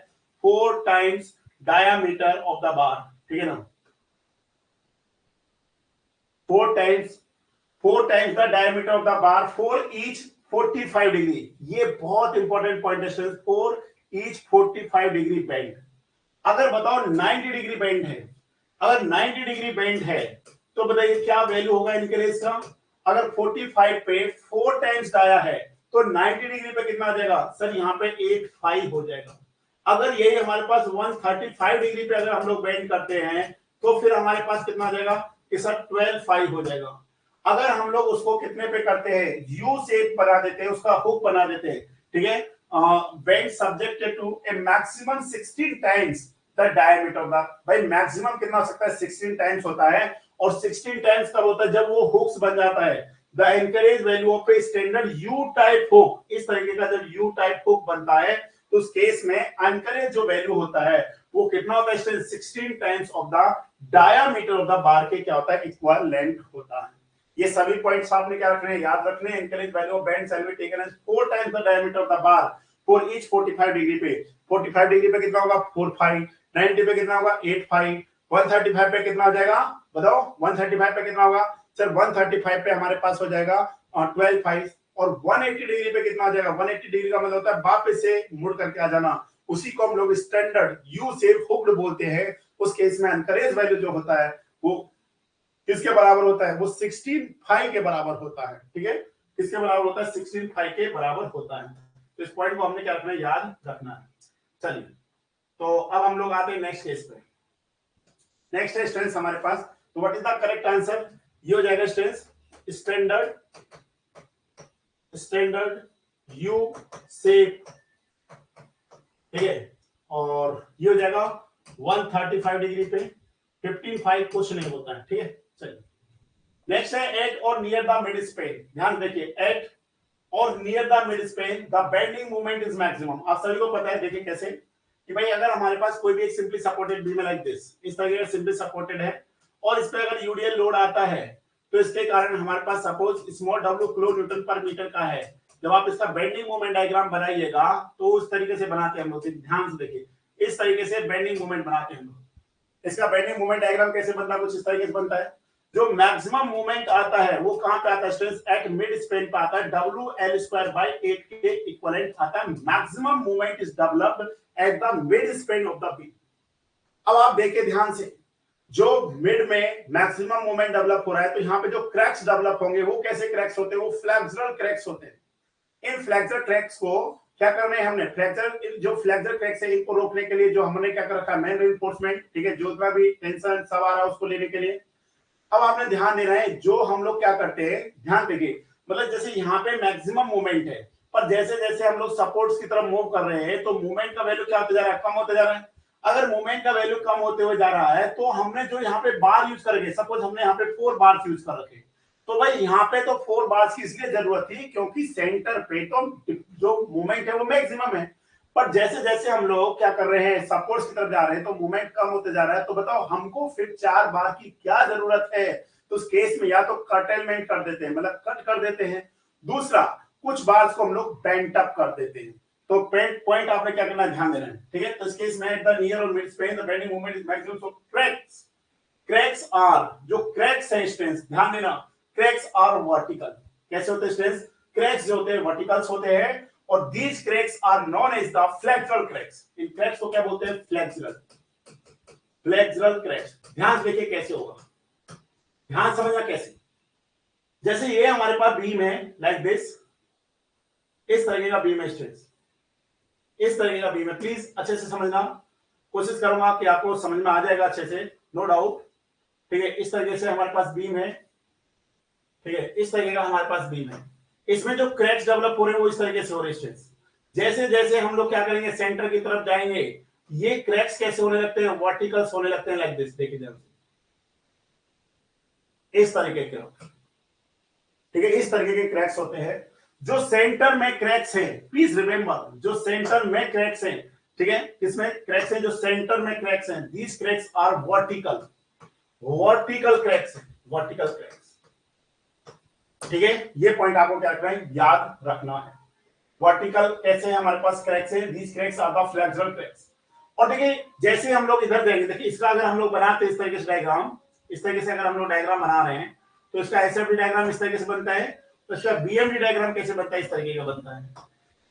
4 टाइम्स डायमीटर ऑफ द बार, ठीक है ना, 4 times, 4 times the diameter of the bar for each 45 degree. ये बहुत इंपॉर्टेंट पॉइंट है, फॉर ईच 45 डिग्री बेंड। अगर बताओ 90 डिग्री बेंड है, अगर 90 डिग्री बेंड है तो बताइए क्या वैल्यू होगा इनकरेज का। अगर 45 पे 4 टाइम्स डाया है तो 90 डिग्री पे कितना आ जाएगा सर, यहाँ पे 85 हो जाएगा। अगर यही हमारे पास 135 डिग्री पे अगर हम लोग बेंड करते हैं तो फिर हमारे पास कितना आ जाएगा कि सर 12.5 हो जाएगा। अगर हम लोग उसको कितने पे करते हैं, यू शेप बना देते हैं, उसका हुक बना देते हैं, ठीक है, bend subjected to a maximum 16 times the diameter of the, भाई मैक्सिमम कितना हो सकता है, 16 टाइम्स होता है, और 16 टाइम्स कब होता है, जब वो हुक्स बन जाता है। The anchorage value of a standard you type hook, इस तरीके का जब यू टाइप हुक बनता है तो उस केस में एनकरेज जो वैल्यू होता है वो कितना होता है, 16 times of the diameter of the बार के क्या होता है, इक्वल लेंथ होता है। ये सभी पॉइंट्स आपने क्या रखने हैं, याद रखने हैं। Anchorage value of bend shall be taken as 4 times the diameter of the bar for each 45 degree पे। 45 डिग्री पे कितना होगा 45, 90 पे कितना होगा 85, 135 पे कितना हो जाएगा बताओ, 135 पे कितना होगा सर, 135 पे हमारे पास हो जाएगा 12.5, और 180 डिग्री पे कितना हो जाएगा, 180 डिग्री का मतलब होता है वापस से मुड़ करके आ जाना, उसी को हम लोग स्टैंडर्ड यू शेप हुक्ड बोलते हैं। उस केस में एनकरेज वैल्यू जो होता है वो किसके बराबर होता है, वो 16.5 के बराबर होता है, ठीक है, किसके बराबर होता है, 16.5 के बराबर होता है। तो इस पॉइंट को हमने क्या रखना है, याद रखना है। चलिए तो अब हम लोग आते हैं नेक्स्ट केस पे। नेक्स्ट है स्ट्रेंथ हमारे पास, तो what is the correct answer, ये हो जाएगा strength standard, standard U shape, ठीक है, और ये हो जाएगा 135 डिग्री पे, 15.5 कुछ नहीं होता है, ठीक है। चलिए नेक्स्ट है एट और नियर द मिड स्पेन, ध्यान देखिए, एट और near the mid span the bending moment is maximum. आप सभी को पता है, देखिए कैसे कि भाई अगर हमारे पास कोई भी एक सिंपली सपोर्टेड बीम है लाइक दिस, इस तरीके का सिंपली सपोर्टेड है, और इस पे अगर यूडीएल लोड आता है तो इसके कारण हमारे पास suppose small W kilo newton पर मीटर का है, जब आप इसका बेंडिंग मोमेंट डायग्राम बनाइएगा तो उस तरीके से बनाते हैं हम लोग, ध्यान से देखिए इस तरीके से बेंडिंग मोमेंट बनाते हैं। इसका बेंडिंग मोमेंट डायग्राम कैसे बनता है, कुछ इस तरीके से बनता है। जो मैक्सिमम मूवमेंट आता है वो कहां पे आता है स्टूडेंट्स, एट मिड स्पेन पे आता है, WL²/8 के इक्विवेलेंट आता है। Maximum movement is developed eight the mid span of the beam. अब आप देखिए ध्यान से, जो मिड में मैक्सिमम मूवमेंट डेवलप हो रहा है, तो यहाँ पे जो क्रैक्स डेवलप होंगे वो कैसे क्रैक्स होते हैं, वो फ्लेक्सुरल क्रैक्स होते हैं। इन फ्लेक्सुरल क्रैक्स को क्या करना है हमने, फ्लेक्सुरल जो फ्लेक्सुरल क्रैक्स है इनको रोकने के लिए जो हमने क्या कर रखा है, मेन रिइंफोर्समेंट, ठीक है, जो भी टेंशन सब आ रहा है उसको लेने के लिए। अब आपने ध्यान देना है, जो हम लोग क्या करते हैं, ध्यान देखिए, मतलब जैसे यहाँ पे मैक्सिमम मूवमेंट है, पर जैसे जैसे हम लोग सपोर्ट्स की तरफ मूव कर रहे हैं तो मूवमेंट का वैल्यू क्या होता जा रहा है, कम होता जा रहा है। अगर मूवमेंट का वैल्यू कम होते हुए जा रहा है तो हमने जो यहाँ पे बार यूज करेंगे, सपोज हमने यहाँ पे 4 बार्स यूज कर रखे, तो भाई यहाँ पे तो 4 बार्स की इसलिए जरूरत थी क्योंकि सेंटर पे तो जो मूवमेंट है वो मैक्सिमम है, पर जैसे जैसे हम लोग क्या कर रहे हैं, सपोर्ट्स की तरफ जा रहे हैं तो मूवमेंट कम होते जा रहा है। तो बताओ हमको फिर 4 बार की क्या जरूरत है, तो उस केस में या तो कर्टेलमेंट कर देते हैं, मतलब कट कर देते हैं, दूसरा कुछ बार्स को हम लोग बेंट अप कर देते हैं। तो पॉइंट आपने क्या करना है, ध्यान देना है, ठीक है। तो इस केस में द नियर और mid span the bending moment is maximum, so cracks are, जो क्रैक्स है स्ट्रेंथ, ध्यान देना, क्रैक्स आर वर्टिकल। कैसे होते हैं स्ट्रेंथ, क्रैक्स जो होते हैं वर्टिकल्स होते हैं, और these cracks are known as the flexural cracks. इन क्रैक्स को क्या बोलते हैं, फ्लेक्सुरल क्रैक्स। ध्यान देखिए कैसे होगा, ध्यान समझना कैसे। जैसे ये हमारे पास बीम है लाइक दिस, इस तरीके का बीम है स्ट्रेंथ, इस तरीके का बीम है, प्लीज अच्छे से समझना, कोशिश करूंगा कि आपको समझ में आ जाएगा अच्छे से, नो डाउट, ठीक है। इस तरीके से हमारे पास बीम है, ठीक है, इस तरीके का हमारे पास बीम है, इसमें जो क्रैक्स डेवलप हो रहे हैं वो इस तरीके से हो रहे हैं। जैसे जैसे हम लोग क्या करेंगे, सेंटर की तरफ जाएंगे, ये क्रैक्स कैसे होने लगते हैं, वर्टिकल्स होने लगते हैं लाइक दिस, देखिए ध्यान से, इस तरीके के, ठीक है, इस तरीके के क्रैक्स होते हैं। जो सेंटर में क्रैक्स है, प्लीज रिमेंबर, जो सेंटर में क्रैक्स है, ठीक है, इसमें क्रैक्स है, जो सेंटर में क्रैक्स हैं, these cracks are vertical, vertical cracks है, वर्टिकल क्रैक्स, ठीक है। ये पॉइंट आपको क्या रखना है, याद रखना है। वर्टिकल कैसे हमारे पास क्रैक्स है, these cracks are the flexural cracks. और देखिए जैसे हम लोग इधर जाएंगे, देखिए इसका अगर हम लोग बनाते हैं इस तरीके से डायग्राम, इस तरीके से अगर हम लोग डायग्राम बना रहे हैं तो इसका एसएफडी डायग्राम इस तरीके से बनता है, तो इसका बीएमडी डायग्राम कैसे बनता है, इस तरीके का बनता है।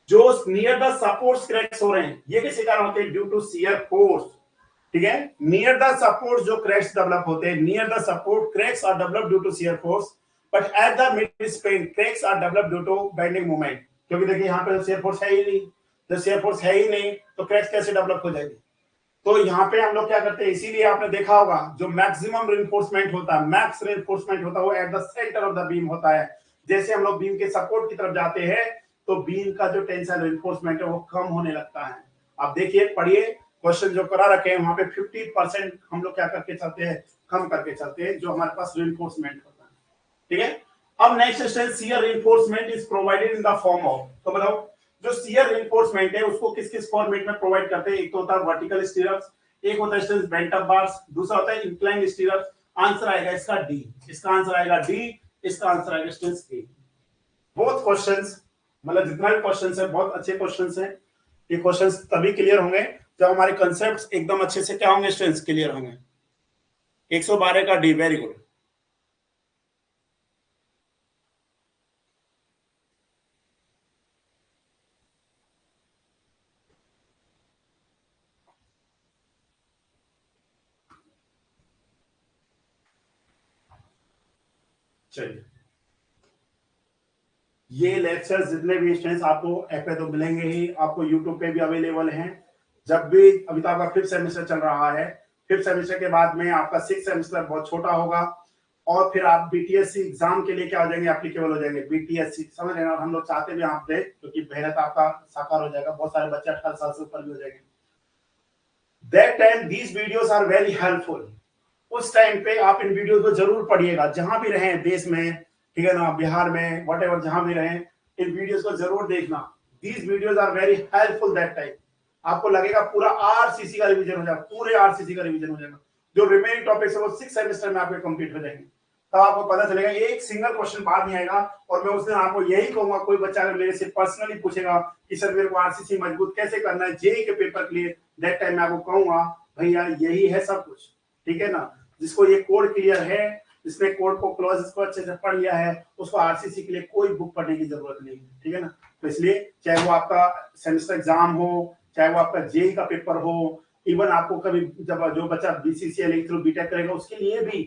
जो नियर द सपोर्ट्स क्रैक्स हो रहे हैं ये किसी कारण होते हैं, ड्यू टू शियर फोर्स, ठीक है। नियर द सपोर्ट जो क्रैक्स डेवलप होते हैं, near the support cracks are developed due to shear force, but at the mid span cracks are developed due to bending moment. क्योंकि देखिए यहाँ पे shear force है ही नहीं, तो शियर फोर्स है ही नहीं तो क्रैक्स कैसे डेवलप हो जाएगी। तो यहाँ पे हम लोग क्या करते हैं, इसीलिए आपने देखा होगा जो मैक्सिमम रिइंफोर्समेंट होता है, मैक्स रिइंफोर्समेंट होता है, वो at the centre of the beam होता है। जैसे हम लोग बीम के सपोर्ट की तरफ जाते हैं तो बीम का जो टेंशन रिइंफोर्समेंट है वो कम होने लगता है। आप देखिए, पढ़िए, क्वेश्चन जो करा रखे हैं वहां पे 50% हम लोग क्या करके चलते हैं, कम करके चलते हैं, जो हमारे पास रिइंफोर्समेंट होता है, ठीक है। अब next stage, shear reinforcement is provided in the form of, तो बताओ जो शियर रिइंफोर्समेंट है उसको किस किस फॉर्मेट में प्रोवाइड करते हैं। एक तो होता है वर्टिकल स्टीरअप्स, एक होता है स्टेज बेंट अप बार्स, दूसरा होता है इंक्लाइंड स्टीरअप्स। आंसर आएगा इसका डी, इसका आंसर आएगा डी, इसका आंसर आएगा स्टेज ए। बोथ क्वेश्चंस, मतलब जितना भी क्वेश्चंस है बहुत अच्छे क्वेश्चंस हैं। ये क्वेश्चंस तभी क्लियर होंगे जब हमारे कंसेप्ट्स एकदम अच्छे से क्या होंगे, स्ट्रेंथ्स क्लियर होंगे। 112 का डी, वेरी गुड। चलिए, ये लेक्चर्स जितने भी स्टूडेंट्स आपको ऐप पे तो मिलेंगे ही, आपको यूट्यूब पे भी अवेलेबल हैं। जब भी, अभी तो आपका 5th सेमेस्टर चल रहा है, 5th सेमेस्टर के बाद में आपका 6th सेमेस्टर बहुत छोटा होगा और फिर आप बीटीएससी एग्जाम के लिए क्या हो जाएंगे, एप्लीकेबल हो जाएंगे। बीटीएससी समझ रहे हैं, हम लोग चाहते भी आप दे क्योंकि मेहनत आपका साकार हो जाएगा, बहुत सारे बच्चे 18 साल से ऊपर भी हो जाएंगे। That time these videos are very helpful. उस टाइम पे आप इन वीडियोस को जरूर पढ़िएगा, जहां भी रहें देश में, ठीक है ना, बिहार में, व्हाटएवर जहां भी रहें, इन वीडियोस को जरूर देखना। These videos are very helpful that time. आपको लगेगा पूरा आरसीसी का रिवीजन हो जाएगा, पूरे आरसीसी का रिवीजन हो जाएगा। जो रिमेनिंग टॉपिक्स है वो 6th सेमेस्टर में आपके कंप्लीट हो जाएंगे। तब आपको पता चलेगा, एक सिंगल क्वेश्चन बाहर नहीं आएगा। और मैं उस दिन आपको यही कहूंगा, कोई बच्चा अगर मेरे से पर्सनली पूछेगा कि सर मेरे को आरसीसी मजबूत कैसे करना है जेई के पेपर के लिए, दैट टाइम मैं आपको कहूंगा भैया यही है सब कुछ, ठीक है ना। जिसको ये कोड क्लियर है, जिसने कोड को क्लॉज को अच्छे से पढ़ लिया है, उसको आरसीसी के लिए कोई बुक पढ़ने की जरूरत नहीं है, ठीक है ना। तो इसलिए चाहे वो आपका सेमेस्टर एग्जाम हो, चाहे वो आपका जेई का पेपर हो, इवन आपको कभी जब जो बच्चा बीसीसीएल थ्रू बीटेक करेगा उसके लिए भी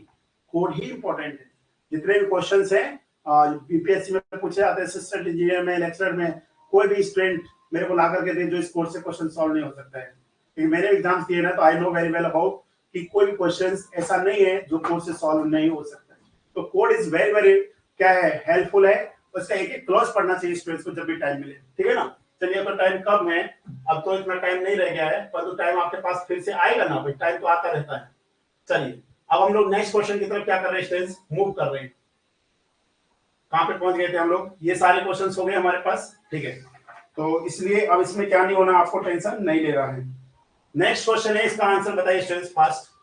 कोड ही इंपॉर्टेंट है। जितने भी क्वेश्चंस हैं बीपीएससी में पूछे जाते हैं, असिस्टेंट इंजीनियर में, लेक्चरर में, कोई भी स्टूडेंट मेरे को ला करके दे जो इस कोर्स से क्वेश्चन सॉल्व नहीं हो सकता है, क्योंकि मैंने एग्जाम्स दिए ना, तो I know very well about कि कोई भी क्वेश्चन ऐसा नहीं है जो कोर्स से सॉल्व नहीं हो सकता है। तो कोड इज वेरी वेरी क्या है, हेल्पफुल है। उसका एक एक क्लॉज पढ़ना चाहिए स्टूडेंट्स को जब भी टाइम मिले, ठीक है ना। चलिए अब टाइम कम है, अब तो इतना टाइम नहीं रह गया है, पर तो टाइम आपके पास फिर से आएगा ना भाई, टाइम तो आता रहता है। चलिए अब हम लोग नेक्स्ट क्वेश्चन की तरफ क्या कर रहे हैं स्टूडेंट्स, मूव कर रहे हैं। कहां पे पहुंच गए थे हम लोग, ये सारे क्वेश्चंस हो गए हमारे पास, ठीक है। तो इसलिए अब इसमें क्या नहीं होना, आपको टेंशन नहीं ले रहा है। नेक्स्ट क्वेश्चन है, इसका आंसर बताइए स्टूडेंट्स फास्ट।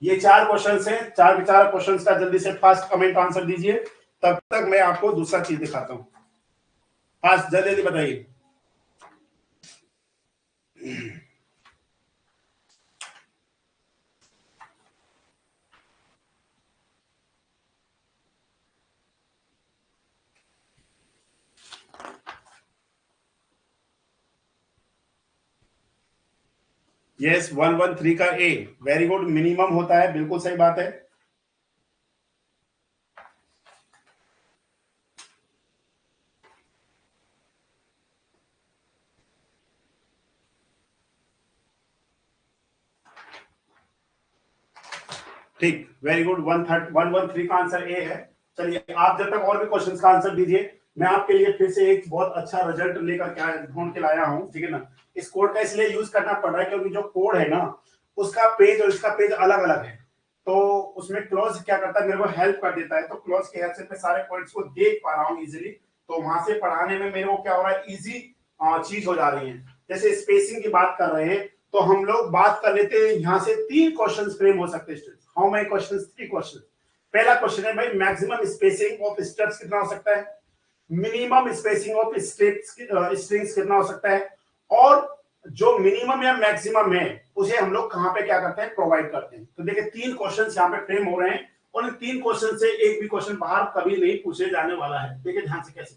ये 4 क्वेश्चंस हैं, 4 क्वेश्चंस का जल्दी से फास्ट कमेंट आंसर दीजिए, तब तक मैं आपको दूसरा चीज दिखाता हूं। फास्ट जल्दी जल्दी बताइए। यस 113 का ए, वेरी गुड, मिनिमम होता है, बिल्कुल सही बात है। ठीक, वेरी गुड, 113 का आंसर ए है। चलिए आप जब तक और भी क्वेश्चंस का आंसर दीजिए, मैं आपके लिए फिर से एक बहुत अच्छा रिजल्ट लेकर क्या ढूंढ के लाया हूं, ठीक है ना। इस कोड का इसलिए यूज करना पड़ रहा है क्योंकि जो कोड है ना, उसका पेज और इसका पेज अलग अलग है। तो उसमें क्लॉज क्या करता है, मेरे को हेल्प कर देता है, तो क्लॉज के हेल्प से मैं सारे पॉइंट्स को देख पा रहा हूँ इजिली। तो वहां से पढ़ाने में मेरे को क्या हो रहा है, इजी चीज हो जा रही है। जैसे स्पेसिंग की बात कर रहे हैं, तो हम लोग बात कर लेते हैं, यहाँ से 3 क्वेश्चन फ्रेम हो सकते हैं। How many questions, 3 question. पहला क्वेश्चन है भाई, मैक्सिमम स्पेसिंग ऑफ स्टेप्स कितना हो सकता है, मिनिमम स्पेसिंग ऑफ स्ट्रिंग्स कितना हो सकता है, और जो मिनिमम या मैक्सिमम है उसे हम लोग कहां पे क्या करते हैं, प्रोवाइड करते हैं। तो देखिए 3 क्वेश्चन यहाँ पे फ्रेम हो रहे हैं, और इन 3 क्वेश्चन से एक भी क्वेश्चन बाहर कभी नहीं पूछे जाने वाला है। देखिए ध्यान से कैसे,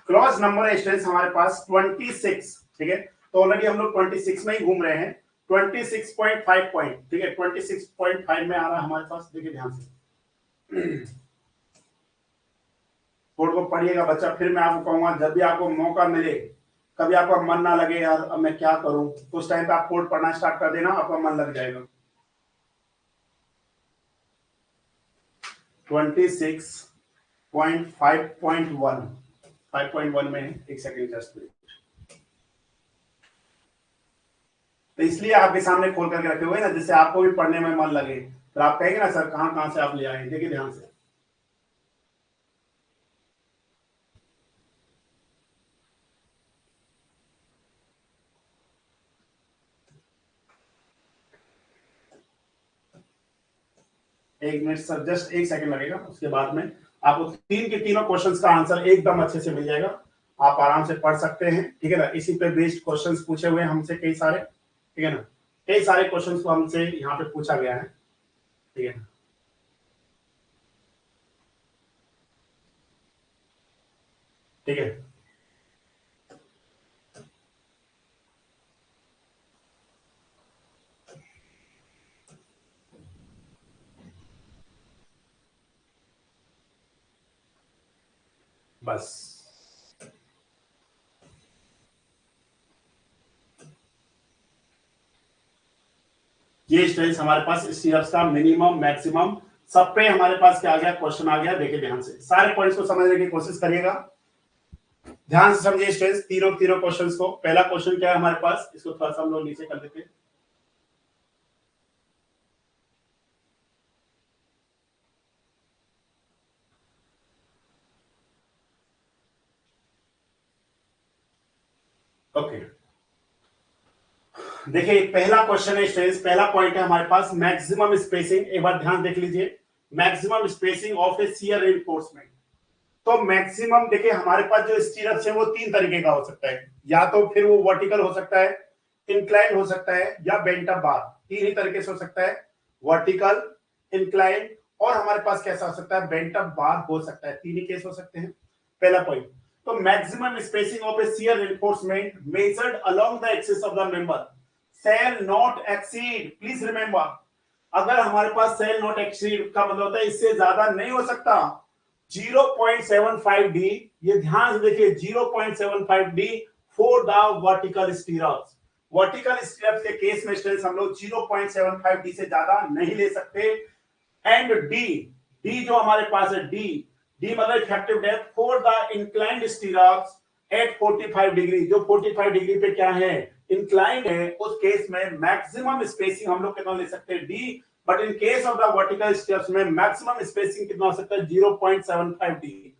क्लॉज नंबर है स्टूडेंट्स हमारे पास 26, ठीक है। तो ऑलरेडी हम लोग 26 में ही घूम रहे हैं, 26.5 पॉइंट, ठीक है, 26.5 में आ रहा है हमारे पास। देखिए ध्यान से कोड को पढ़िएगा बच्चा, फिर मैं आपको कहूंगा जब भी आपको मौका मिले, कभी आपका मन ना लगे यार अब मैं क्या करूं, तो उस टाइम पे आप कोड पढ़ना स्टार्ट कर देना, आपका मन लग जाएगा। 26.5.1 5.1 में है, एक सेकेंड जस्ट। तो इसलिए आपके सामने खोल करके रखे हुए ना, जिससे आपको भी पढ़ने में मन लगे, तो आप कहेंगे ना सर कहां कहां से आप ले आए। देखिए ध्यान से, एक मिनट सर, जस्ट एक सेकंड लगेगा, उसके बाद में आपको 3 के तीनों क्वेश्चंस का आंसर एकदम अच्छे से मिल जाएगा, आप आराम से पढ़ सकते हैं, ठीक है ना। इसी पे बेस्ड क्वेश्चंस पूछे हुए हैं हमसे कई सारे, ठीक है ना। कई सारे क्वेश्चंस को हमसे यहाँ पे पूछा गया है, ठीक है। ठीक है, बस ये स्टेज हमारे पास स्टीयर्स का मिनिमम मैक्सिमम सब पे हमारे पास क्या आ गया, क्वेश्चन आ गया। देखिए ध्यान से सारे पॉइंट्स को समझने की कोशिश करिएगा, ध्यान से समझिए स्टेज, तीनों तीनों क्वेश्चंस को। पहला क्वेश्चन क्या है हमारे पास, इसको थोड़ा सा हम लोग नीचे कर देते हैं। ओके, देखिए पहला क्वेश्चन है स्टूडेंट्स, पहला पॉइंट है हमारे पास मैक्सिमम स्पेसिंग। एक बार ध्यान देख लीजिए, maximum spacing of A shear reinforcement. तो मैक्सिमम देखिए हमारे पास जो स्टीरअप्स है वो तीन तरीके का हो सकता है, या तो फिर वो वर्टिकल हो सकता है, इंक्लाइन हो सकता है, या बेंट अप बार। तीन ही तरीके से हो सकता है, वर्टिकल, इंक्लाइन और हमारे पास कैसा हो सकता है, बेंट अप बार हो सकता है। तीन ही केस हो सकते हैं। पहला पॉइंट, तो maximum spacing of A shear reinforcement measured along the axis of the member shall not exceed, please remember, अगर हमारे पास सेल नॉट एक्सीड का मतलब होता है इससे ज्यादा नहीं हो सकता 0.75 डी। ये ध्यान से देखिए 0.75 D for the vertical स्टीरअप्स। Vertical स्टीरअप्स के केस में स्टूडेंट्स हम लोग 0.75 डी से ज्यादा नहीं ले सकते। एंड डी, डी जो हमारे पास है डी, डी मतलब effective depth for the inclined stirrups at 45 degree. जो 45 डिग्री पे क्या है, इंक्लाइंड है, उस केस में मैक्सिमम स्पेसिंग हम लोग कितना ले सकते हैं, D. But in case of the vertical steps में मैक्सिमम स्पेसिंग कितना हो सकता है, 0.75 D,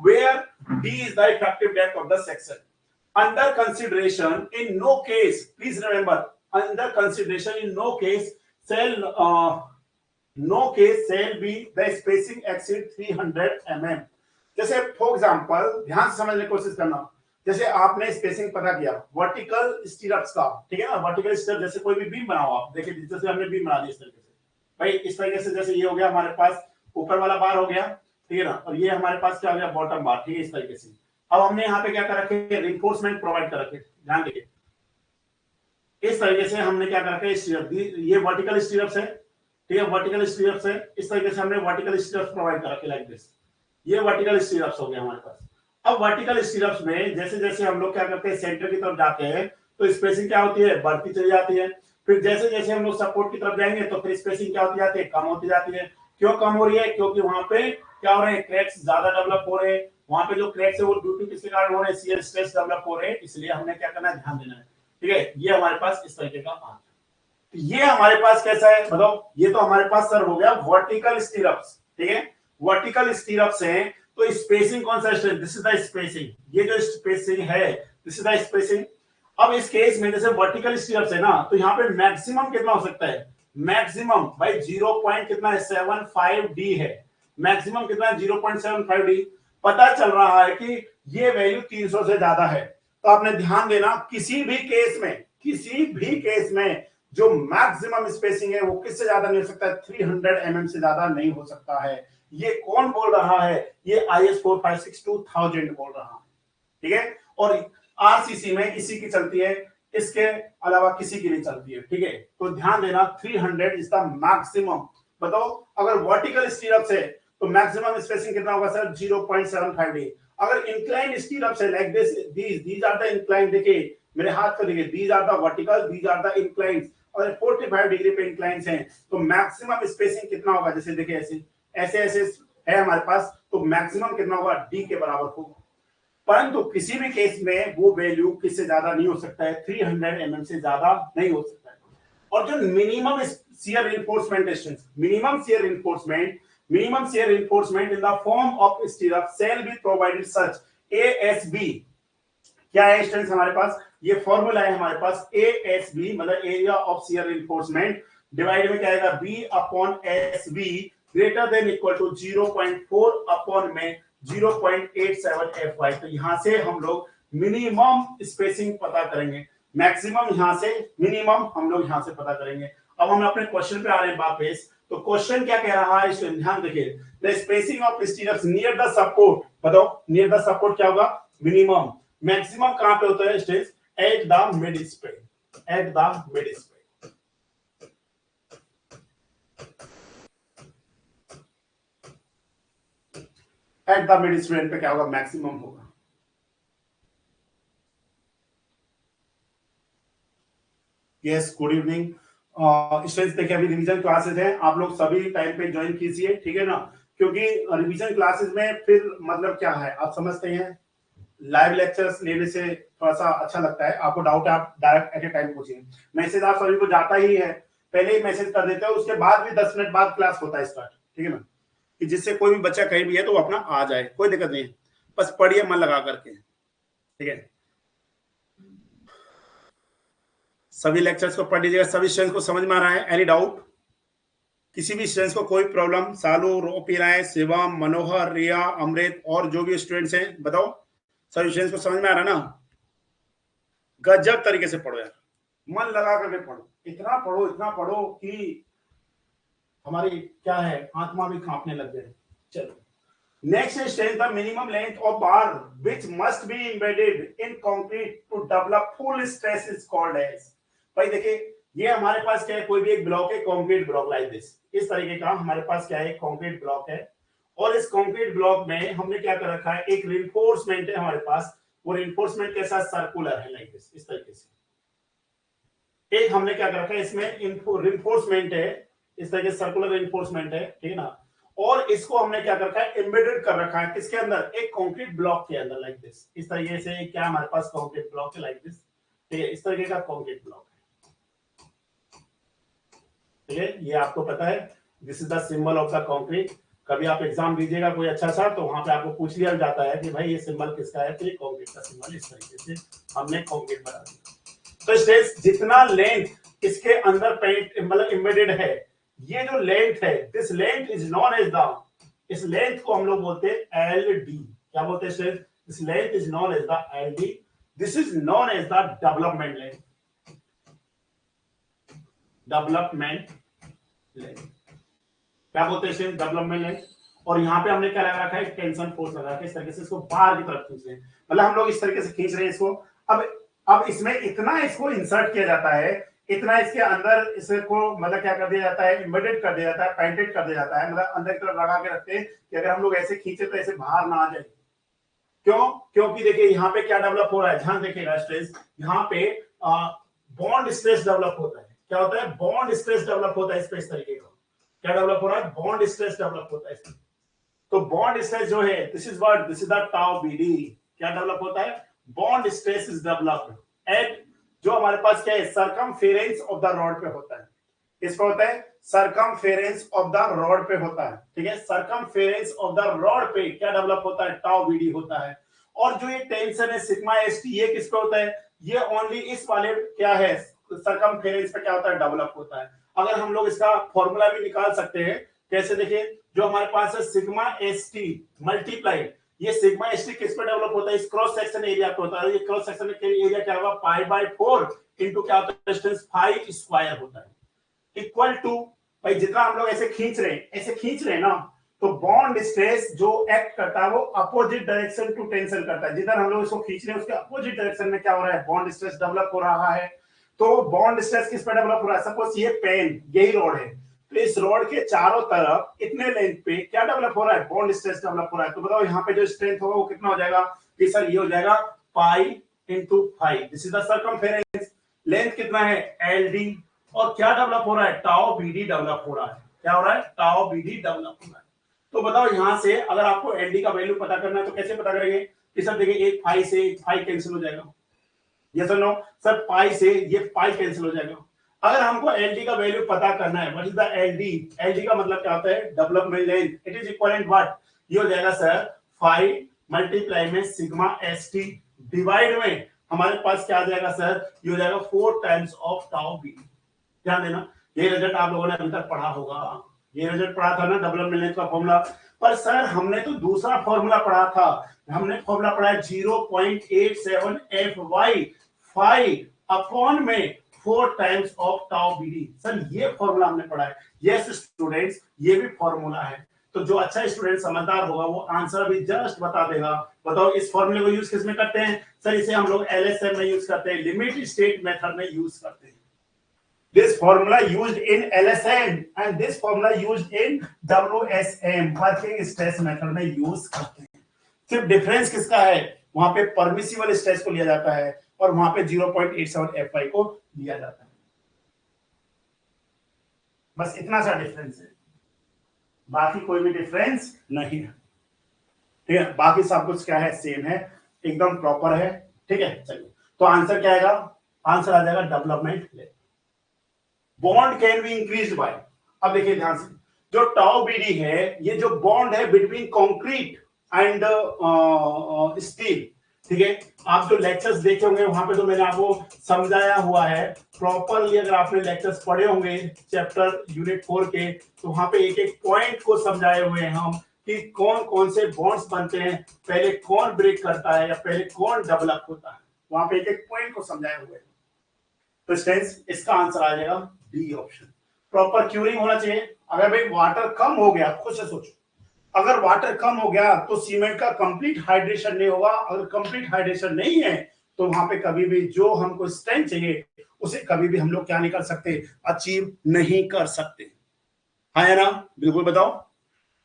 where D is the effective depth of the section. Under consideration in no case, please remember, under consideration in no case shall no case shall be the spacing exceed 300 mm। जैसे for example ध्यान से समझने की कोशिश करना, जैसे आपने spacing पता किया वर्टिकल स्टीरअप्स का, ठीक है ना, वर्टिकल स्टीरअप जैसे कोई भी बीम बनाओ आप, देखिए जैसे हमने बीम बना दी इस तरीके से, भाई इस तरीके से, जैसे ये हो गया हमारे पास ऊपर वाला बार हो गया, ठीक है ना, और ये हमारे पास क्या हो गया, बॉटम बार, ठीक है, इस तरीके से। अब हमने यहाँ पे क्या कर रखे, रिइंफोर्समेंट प्रोवाइड कर रखे, ध्यान देखिए इस तरीके से हमने क्या कर रखे, स्टीरअप, ये वर्टिकल स्टीरअप्स है, ठीक है, वर्टिकल स्टीरअप्स है, इस तरीके से हमने वर्टिकल स्टीरअप्स प्रोवाइड कर रखे लाइक दिस। ये वर्टिकल स्टीरअप्स हो गया हमारे पास। अब वर्टिकल स्टीरअप्स में जैसे जैसे हम लोग क्या करते हैं, सेंटर की तरफ जाते हैं तो स्पेसिंग क्या होती है, बढ़ती चली जाती है। फिर जैसे जैसे हम लोग सपोर्ट की तरफ जाएंगे तो फिर स्पेसिंग क्या होती जाती है, कम होती जाती है। क्यों कम हो रही है, क्योंकि वहां पे क्या हो रहे हैं, क्रैक्स ज्यादा डेवलप हो रहे हैं। वहां पे जो क्रैक्स है वो ड्यू टू किसके कारण हो रहे हैं, शियर स्ट्रेस डेवलप हो रहे हैं, इसलिए हमने क्या करना है, ध्यान देना है, ठीक है। ये हमारे पास इस तरीके का पार्ट, ये हमारे पास कैसा है, मतलब ये तो हमारे पास सर हो गया वर्टिकल स्टीरअप्स, ठीक है, वर्टिकल स्टीरअप्स हैं। तो स्पेसिंग कौन सा है, दिस इज द स्पेसिंग, ये जो स्पेसिंग है दिस इज द स्पेसिंग। अब इस केस में जैसे वर्टिकल स्टीरअप्स है ना, तो यहाँ पे मैक्सिमम कितना हो सकता है, मैक्सिमम भाई 0 पॉइंट कितना है, 75 डी है, मैक्सिमम कितना है, 0.75 डी। पता चल रहा है कि ये वैल्यू 300 से ज्यादा है, तो आपने ध्यान देना किसी भी केस में, किसी भी केस में जो मैक्सिमम स्पेसिंग है वो किससे ज्यादा नहीं हो सकता है, 300 mm से ज्यादा नहीं हो सकता है। ये कौन बोल रहा है, ये IS 4562,000 बोल रहा है, ठीक है। और RCC में इसी की चलती है, इसके अलावा किसी की नहीं चलती है, ठीक है। तो ध्यान देना 300 इज द मैक्सिमम। बताओ अगर वर्टिकल स्टीरअप्स है तो मैक्सिमम स्पेसिंग कितना होगा सर, 0.75 डी। अगर इंक्लाइन स्टीरअप्स है like this, these are the incline, देखिए मेरे हाथ पे देखिए, these are the vertical, these are the inclines, और 45 डिग्री पे इंक्लाइंस हैं, तो मैक्सिमम स्पेसिंग कितना होगा, जैसे देखिए ऐसे ऐसे ऐसे है हमारे पास, तो मैक्सिमम कितना होगा, डी के बराबर होगा। परंतु किसी भी केस में वो वैल्यू किससे ज्यादा नहीं हो सकता है, 300 mm से ज्यादा नहीं हो सकता है। और जो minimum shear reinforcement distance, minimum shear reinforcement in the form of स्टीरअप shall be provided such ASB, क्या है स्टूडेंट्स हमारे पास, ये फॉर्मूला है हमारे पास, ASB मतलब area of shear reinforcement, divide में क्या आएगा, B upon SB greater than equal to 0.4 upon में 0.87 FY। तो यहां से हम लोग मिनिमम स्पेसिंग पता करेंगे, मैक्सिमम यहां से, मिनिमम हम लोग यहां से पता करेंगे। अब हम अपने क्वेश्चन पे आ रहे हैं वापस, तो क्वेश्चन क्या कह रहा है, इसको ध्यान देखिए, the spacing of स्टीरअप्स near the support, बताओ नियर द सपोर्ट क्या होगा, मिनिमम। मैक्सिमम कहां पे होता है stage, eight the mid Spain, eight the mid Spain. Eight the mid Spain पे क्या होगा, मैक्सिमम होगा। यस गुड इवनिंग स्टूडेंट्स, देखिए अभी रिवीजन क्लासेस हैं, आप लोग सभी टाइम पे ज्वाइन कीजिए, ठीक है ना, क्योंकि रिवीजन क्लासेस में फिर मतलब क्या है, आप समझते हैं लाइव लेक्चर्स लेने से थोड़ा सा अच्छा लगता है, आपको डाउट है आप डायरेक्ट एट ए टाइम पूछिए, मैसेज आप सभी को जाता ही है, पहले ही मैसेज कर देते हो, उसके बाद भी 10 मिनट बाद क्लास होता है स्टार्ट, ठीक है ना, कि जिससे कोई भी बच्चा कहीं भी है तो वो अपना आ जाए, कोई दिक्कत नहीं है, बस पढ़िए मन लगा करके, ठीक है। सभी लेक्चर्स को पढ़ लीजिएगा। सभी स्टूडेंट्स को समझ में आ रहा है? Any doubt? किसी भी स्टूडेंट्स को कोई प्रॉब्लम? सालू, रोपी राय, शिवम, मनोहर, रिया, अमृत और जो भी स्टूडेंट्स हैं बताओ। सभी स्टूडेंट्स को समझ में आ रहा है ना? गजब तरीके से पढ़ो यार, मन लगा करके पढ़ो, इतना पढ़ो कि हमारी क्या है, आत्मा भी कांपने लग जाए। चलो, next is the minimum length of bar which must be embedded in concrete to develop full stress is called as। भाई देखिए, ये हमारे पास क्या है, कोई भी एक ब्लॉक है, कंक्रीट ब्लॉक लाइक दिस, इस तरीके का हमारे पास क्या है, कंक्रीट ब्लॉक है। और इस कंक्रीट ब्लॉक में हमने क्या कर रखा है, एक रिइंफोर्समेंट है हमारे पास। वो रिइंफोर्समेंट के साथ सर्कुलर है लाइक दिस, इस तरीके से। एक हमने क्या कर रखा है, इसमें रिइंफोर्समेंट है, इस तरीके से सर्कुलर रिइंफोर्समेंट है, ठीक है ना। और इसको हमने क्या कर रखा है, एम्बेडेड कर रखा है किसके अंदर, एक कंक्रीट ब्लॉक के अंदर लाइक दिस, इस तरीके से। क्या हमारे पास कंक्रीट ब्लॉक है लाइक दिस, ठीक है, इस तरीके का कंक्रीट ब्लॉक है, ठीक है, ये आपको पता है। This is the symbol of the concrete. कभी आप एग्जाम दीजिएगा कोई अच्छा सा, तो वहां पे आपको पूछ लिया जाता है कि भाई ये सिंबल किसका है, तो ये कंक्रीट का सिंबल, इस तरीके से हमने कंक्रीट बना दिया। तो स्टेज जितना लेंथ इसके अंदर पेंट मतलब एम्बेडेड है, ये जो लेंथ है, this length is known as the, इस लेंथ को हम लोग बोलते हैं एलडी। क्या बोलते हैं स्टेज? This length is known as the LD. This is known as the development length, development length. क्या बोलते हैं डेवलपमेंट लेंथ। और यहाँ पे हमने क्या लगा रखा है, टेंशन फोर्स लगा के इस तरीके से इसको बाहर की तरफ खींच रहे हैं, मतलब हम लोग इस तरीके से खींच रहे हैं इसको। अब इसमें इतना इसको इंसर्ट किया जाता है, इतना इसके अंदर इसको मतलब क्या कर दिया जाता है, एम्बेडेड कर दिया जाता है, पेंटेड कर दिया जाता है, मतलब अंदर की तरफ लगा के रखते हैं कि अगर हम लोग ऐसे खींचे तो ऐसे बाहर ना आ जाए। क्यों? क्योंकि देखिए यहाँ पे क्या डेवलप हो रहा है, ध्यान देखिएगा स्ट्रेस, यहाँ पे बॉन्ड स्ट्रेस डेवलप होता है। क्या होता है? बॉन्ड स्ट्रेस डेवलप होता है इस पे, इस तरीके का। क्या डेवलप हो रहा है? बॉन्ड स्ट्रेस डेवलप होता है। तो बॉन्ड स्ट्रेस जो है, this is what, this is the tau BD. क्या डेवलप होता है? Bond stress is developed at, जो हमारे पास क्या है, सरकमफेरेंस ऑफ द रॉड पे होता है। इसको होता है सरकमफेरेंस ऑफ द रॉड पे होता है, ठीक है, सरकमफेरेंस ऑफ द रॉड पे क्या डेवलप होता है, टाउ बीडी होता है। और जो ये टेंशन है सिग्मा एसटी, ये किस पे होता है, ये ओनली इस वाले क्या है, सरकमफेरेंस पे क्या होता है, डेवलप होता है। अगर हम लोग इसका फॉर्मूला भी निकाल सकते हैं, कैसे, देखिए, जो हमारे पास है सिग्मा एसटी मल्टीप्लाई, ये सिग्मा एसटी किस पे डेवलप होता है, इस क्रॉस सेक्शन एरिया पे होता है। ये क्रॉस सेक्शन एरिया क्या होगा, पाई बाय 4 इनटू क्या होता है, डिस्टेंस 5 स्क्वायर होता है, इक्वल टू, भाई जितना हम लोग ऐसे खींच रहे हैं ना, तो बॉन्ड स्ट्रेस जो एक्ट करता है वो अपोजिट डायरेक्शन टू टेंशन करता है। जिधर हम लोग इसको खींच रहे हैं उसके अपोजिट डायरेक्शन में क्या हो रहा है, बॉन्ड स्ट्रेस डेवलप हो रहा है। तो बॉन्ड स्ट्रेस किस पे डेवलप हो रहा है, सपोज ये पेन, यही रॉड है, तो इस रॉड के चारों तरफ इतने लेंथ पे क्या डेवलप हो रहा है, बॉन्ड स्ट्रेस डेवलप हो रहा है। तो बताओ यहाँ पे जो स्ट्रेंथ होगा वो कितना हो जाएगा, कि सर ये हो जाएगा pi into 5, this is the circumference. Length कितना है, एलडी, और क्या डेवलप हो रहा है, टाउ बीडी डेवलप हो रहा है। क्या हो रहा है, टाउ बीडी डेवलप हो रहा है। तो बताओ यहाँ से अगर आपको एलडी का वैल्यू पता करना है तो कैसे पता करेंगे, कि सर देखिए एक पाई से पाई कैंसिल हो जाएगा, यस और नो सर, पाई से ये पाई कैंसिल हो जाएगा। अगर हमको एलडी का वैल्यू पता करना है, what is the LD, LD का मतलब क्या होता है, development length, it is equivalent what, ये हो जाएगा सर 5 मल्टीप्लाई में सिग्मा एसटी डिवाइड में हमारे पास क्या आ जाएगा सर, ये हो जाएगा 4 टाइम्स ऑफ टाउ बी। ध्यान देना, ये रिजल्ट आप लोगों ने अभी तक पढ़ा होगा, ये रिजल्ट पढ़ा था ना डेवलपमेंट लेंथ का फॉर्मूला। पर सर हमने तो दूसरा फॉर्मूला पढ़ा था, हमने फॉर्मूला पढ़ा है 0.87 fy 5 अपॉन में 4 times of tau BD. Sir ये फॉर्मूला हमने पढ़ा है। यस स्टूडेंट्स, ये भी फॉर्मूला है। तो जो अच्छा स्टूडेंट समझदार होगा वो आंसर भी जस्ट बता देगा। बताओ इस फॉर्मूले को यूज किस में करते हैं, सर इसे हम लोग एलएसएम में यूज करते हैं, लिमिट स्टेट मेथड में यूज करते हैं। This formula used in LSM and this formula used in WSM, working stress method में यूज करते हैं। सिर्फ डिफरेंस किसका है, वहां पे परमिसिबल स्ट्रेस को लिया जाता है और वहां पे 0.87 FI को लिया जाता है। बस इतना सा डिफरेंस है, बाकी कोई भी डिफरेंस नहीं है, ठीक है, बाकी सब कुछ क्या है, सेम है, एकदम प्रॉपर है, ठीक है। चलिए, तो आंसर क्या आएगा, आंसर आ जाएगा development length. Bond can be increase bye, अब देखिए ध्यान से, जो टाउ बीडी है, ये जो बॉन्ड है बिटवीन कंक्रीट एंड स्टील, ठीक है, आप जो लेक्चर्स देखे होंगे वहां पे तो मैंने आपको समझाया हुआ है प्रॉपरली। अगर आपने लेक्चर्स पढ़े होंगे चैप्टर यूनिट 4 के, तो वहां पे एक एक पॉइंट को समझाए हुए हैं हम कि कौन कौन से बॉन्ड्स बनते हैं, पहले कौन ब्रेक करता है या पहले कौन डेवलप होता है, वहां पे एक एक पॉइंट को समझाए हुए हैं। तो स्टूडेंट्स इसका आंसर आ जाएगा डी ऑप्शन, प्रॉपर क्यूरिंग होना चाहिए। अगर भाई वाटर कम हो गया, खुद से सोचो, अगर वाटर कम हो गया तो सीमेंट का कंप्लीट हाइड्रेशन नहीं होगा। अगर कंप्लीट हाइड्रेशन नहीं है तो वहां पे कभी भी जो हमको स्ट्रेंथ चाहिए उसे कभी भी हम लोग क्या नहीं कर सकते, अचीव नहीं कर सकते। हाँ या ना, बिल्कुल बताओ।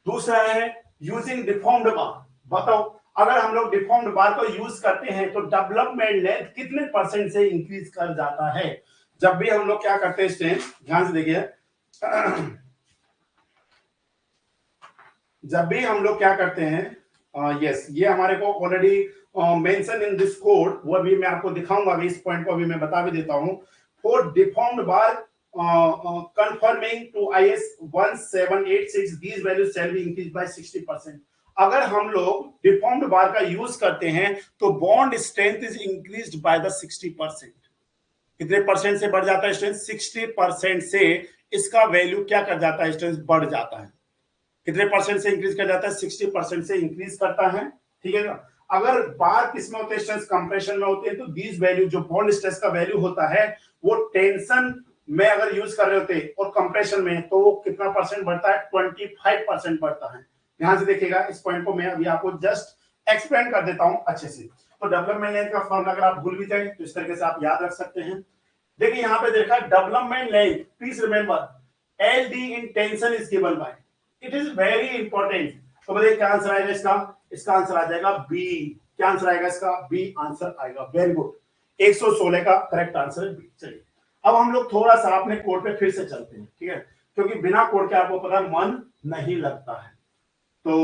दूसरा है यूजिंग डिफॉर्म्ड बार। बताओ, अगर हम लोग डिफॉर्म्ड बार को यूज करते हैं तो डेवलपमेंट लेंथ कितने परसेंट से इंक्रीज कर जाता है। जब भी हम लोग क्या करते हैं स्टूडेंट, ध्यान से देखिए, जब भी हम लोग क्या करते हैं, यस ये हमारे को already mention in this code, वो भी मैं आपको दिखाऊंगा, अभी इस पॉइंट को अभी मैं बता भी देता हूं। For deformed bar conforming to IS 1786 these values shall be increase by 60%। अगर हम लोग डिफॉर्म्ड बार का यूज करते हैं तो bond strength is increased by the 60%। कितने परसेंट से बढ़ जाता है स्ट्रेंथ? 60% से इसका वैल्यू क्या कर जाता है स्ट्रेंथ, बढ़ जाता है। कितने परसेंट से इंक्रीज कर जाता है? 60% से इंक्रीज करता है, ठीक है ना। अगर बार किस में होते हैं स्ट्रेस, कंप्रेशन में होते हैं, तो दीज वैल्यू जो बॉन्ड स्ट्रेस का वैल्यू होता है वो टेंशन में अगर यूज कर रहे होते हैं और कंप्रेशन में, तो वो कितना परसेंट बढ़ता है? 25% बढ़ता है। ध्यान से देखिएगा, इस पॉइंट को मैं अभी आपको जस्ट एक्सप्लेन कर देता हूं अच्छे से। तो डेवलपमेंट लेंथ का फॉर्मूला अगर आप भूल भी जाए तो इस तरीके से आप याद रख सकते हैं। देखिए यहां पे देखा development length, please remember LD in tension is given by, it is very important. तो बताइए क्या आंसर आएगा इसका? इसका आंसर आ जाएगा बी। क्या आंसर आएगा इसका? बी आंसर आएगा। वेरी गुड, 116 का करेक्ट आंसर है बी। चलिए अब हम लोग थोड़ा सा अपने कोड पे फिर से चलते हैं, ठीक है, क्योंकि बिना कोड के आपको पता मन नहीं लगता है। तो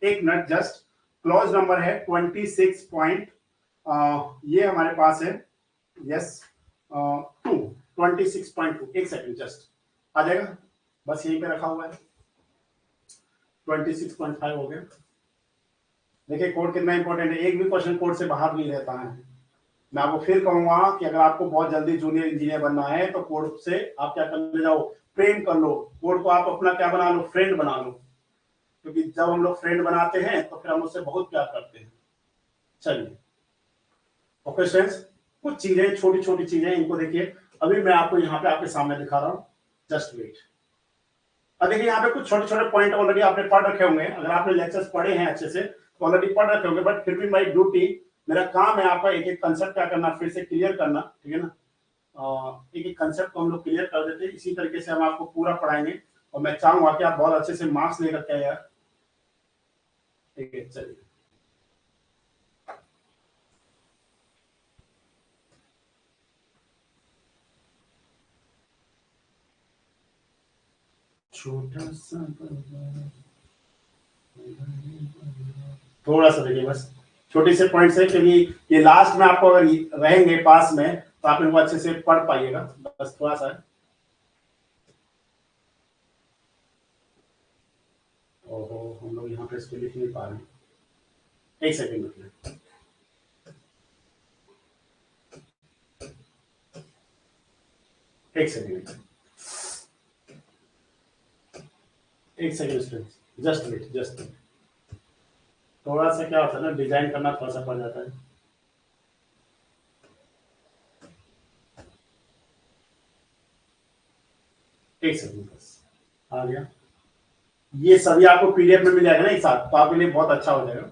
एक मिनट, जस्ट क्लॉज नंबर है 26 पॉइंट, ये हमारे पास है, यस 2, 26.2। एक सेकंड जस्ट आ जाएगा, बस यहीं पे रखा हुआ है। 26.5 हो गया। देखिए कोड कितना इंपॉर्टेंट है, एक भी क्वेश्चन कोड से बाहर नहीं रहता है। मैं आपको फिर कहूंगा कि अगर आपको बहुत जल्दी जूनियर इंजीनियर बनना है तो कोड से आप क्या करने जाओ, प्रेम कर लो, कोड को आप अपना क्या बना लो, फ्रेंड बना लो, क्योंकि जब हम लोग फ्रेंड बनाते हैं तो फिर हम उससे बहुत प्यार करते हैं। चलिए ओके फ्रेंड्स, कुछ चीजें, छोटी छोटी चीजें, इनको देखिए अभी मैं आपको यहाँ पे आपके सामने दिखा रहा हूँ, जस्ट वेट। अब देखिए यहाँ पे कुछ छोटे छोटे पॉइंट ऑलरेडी आपने पढ़ रखे होंगे, अगर आपने लेक्चर्स पढ़े हैं अच्छे से तो ऑलरेडी पढ़ रखे होंगे, बट फिर भी माई ड्यूटी, मेरा काम है आपका एक एक कंसेप्ट क्या करना, फिर से क्लियर करना, ठीक है ना। एक एक कंसेप्ट को हम लोग क्लियर कर देते हैं, इसी तरीके से हम आपको पूरा पढ़ाएंगे और मैं चाहूंगा कि आप बहुत अच्छे से मार्क्स लेकर के यार, ठीक है। चलिए छोटा सा थोड़ा सा देखिए, बस छोटे से पॉइंट्स है, क्योंकि ये लास्ट में आपको अगर रहेंगे पास में तो आप इनको अच्छे से पढ़ पाइएगा, बस थोड़ा सा। ओहो हम लोग यहाँ पे इसको लिख नहीं पा रहे हैं, एक सेकेंड रुकिए, एक सेकेंड, एक second, just wait, just wait. थोड़ा सा क्या होता है ना, डिजाइन करना थोड़ा सा पड़ जाता है। एक सेकंड बस, आ गया। ये सभी आपको PDF में मिल जाएगा ना एक साथ, तो आपके लिए बहुत अच्छा हो जाएगा।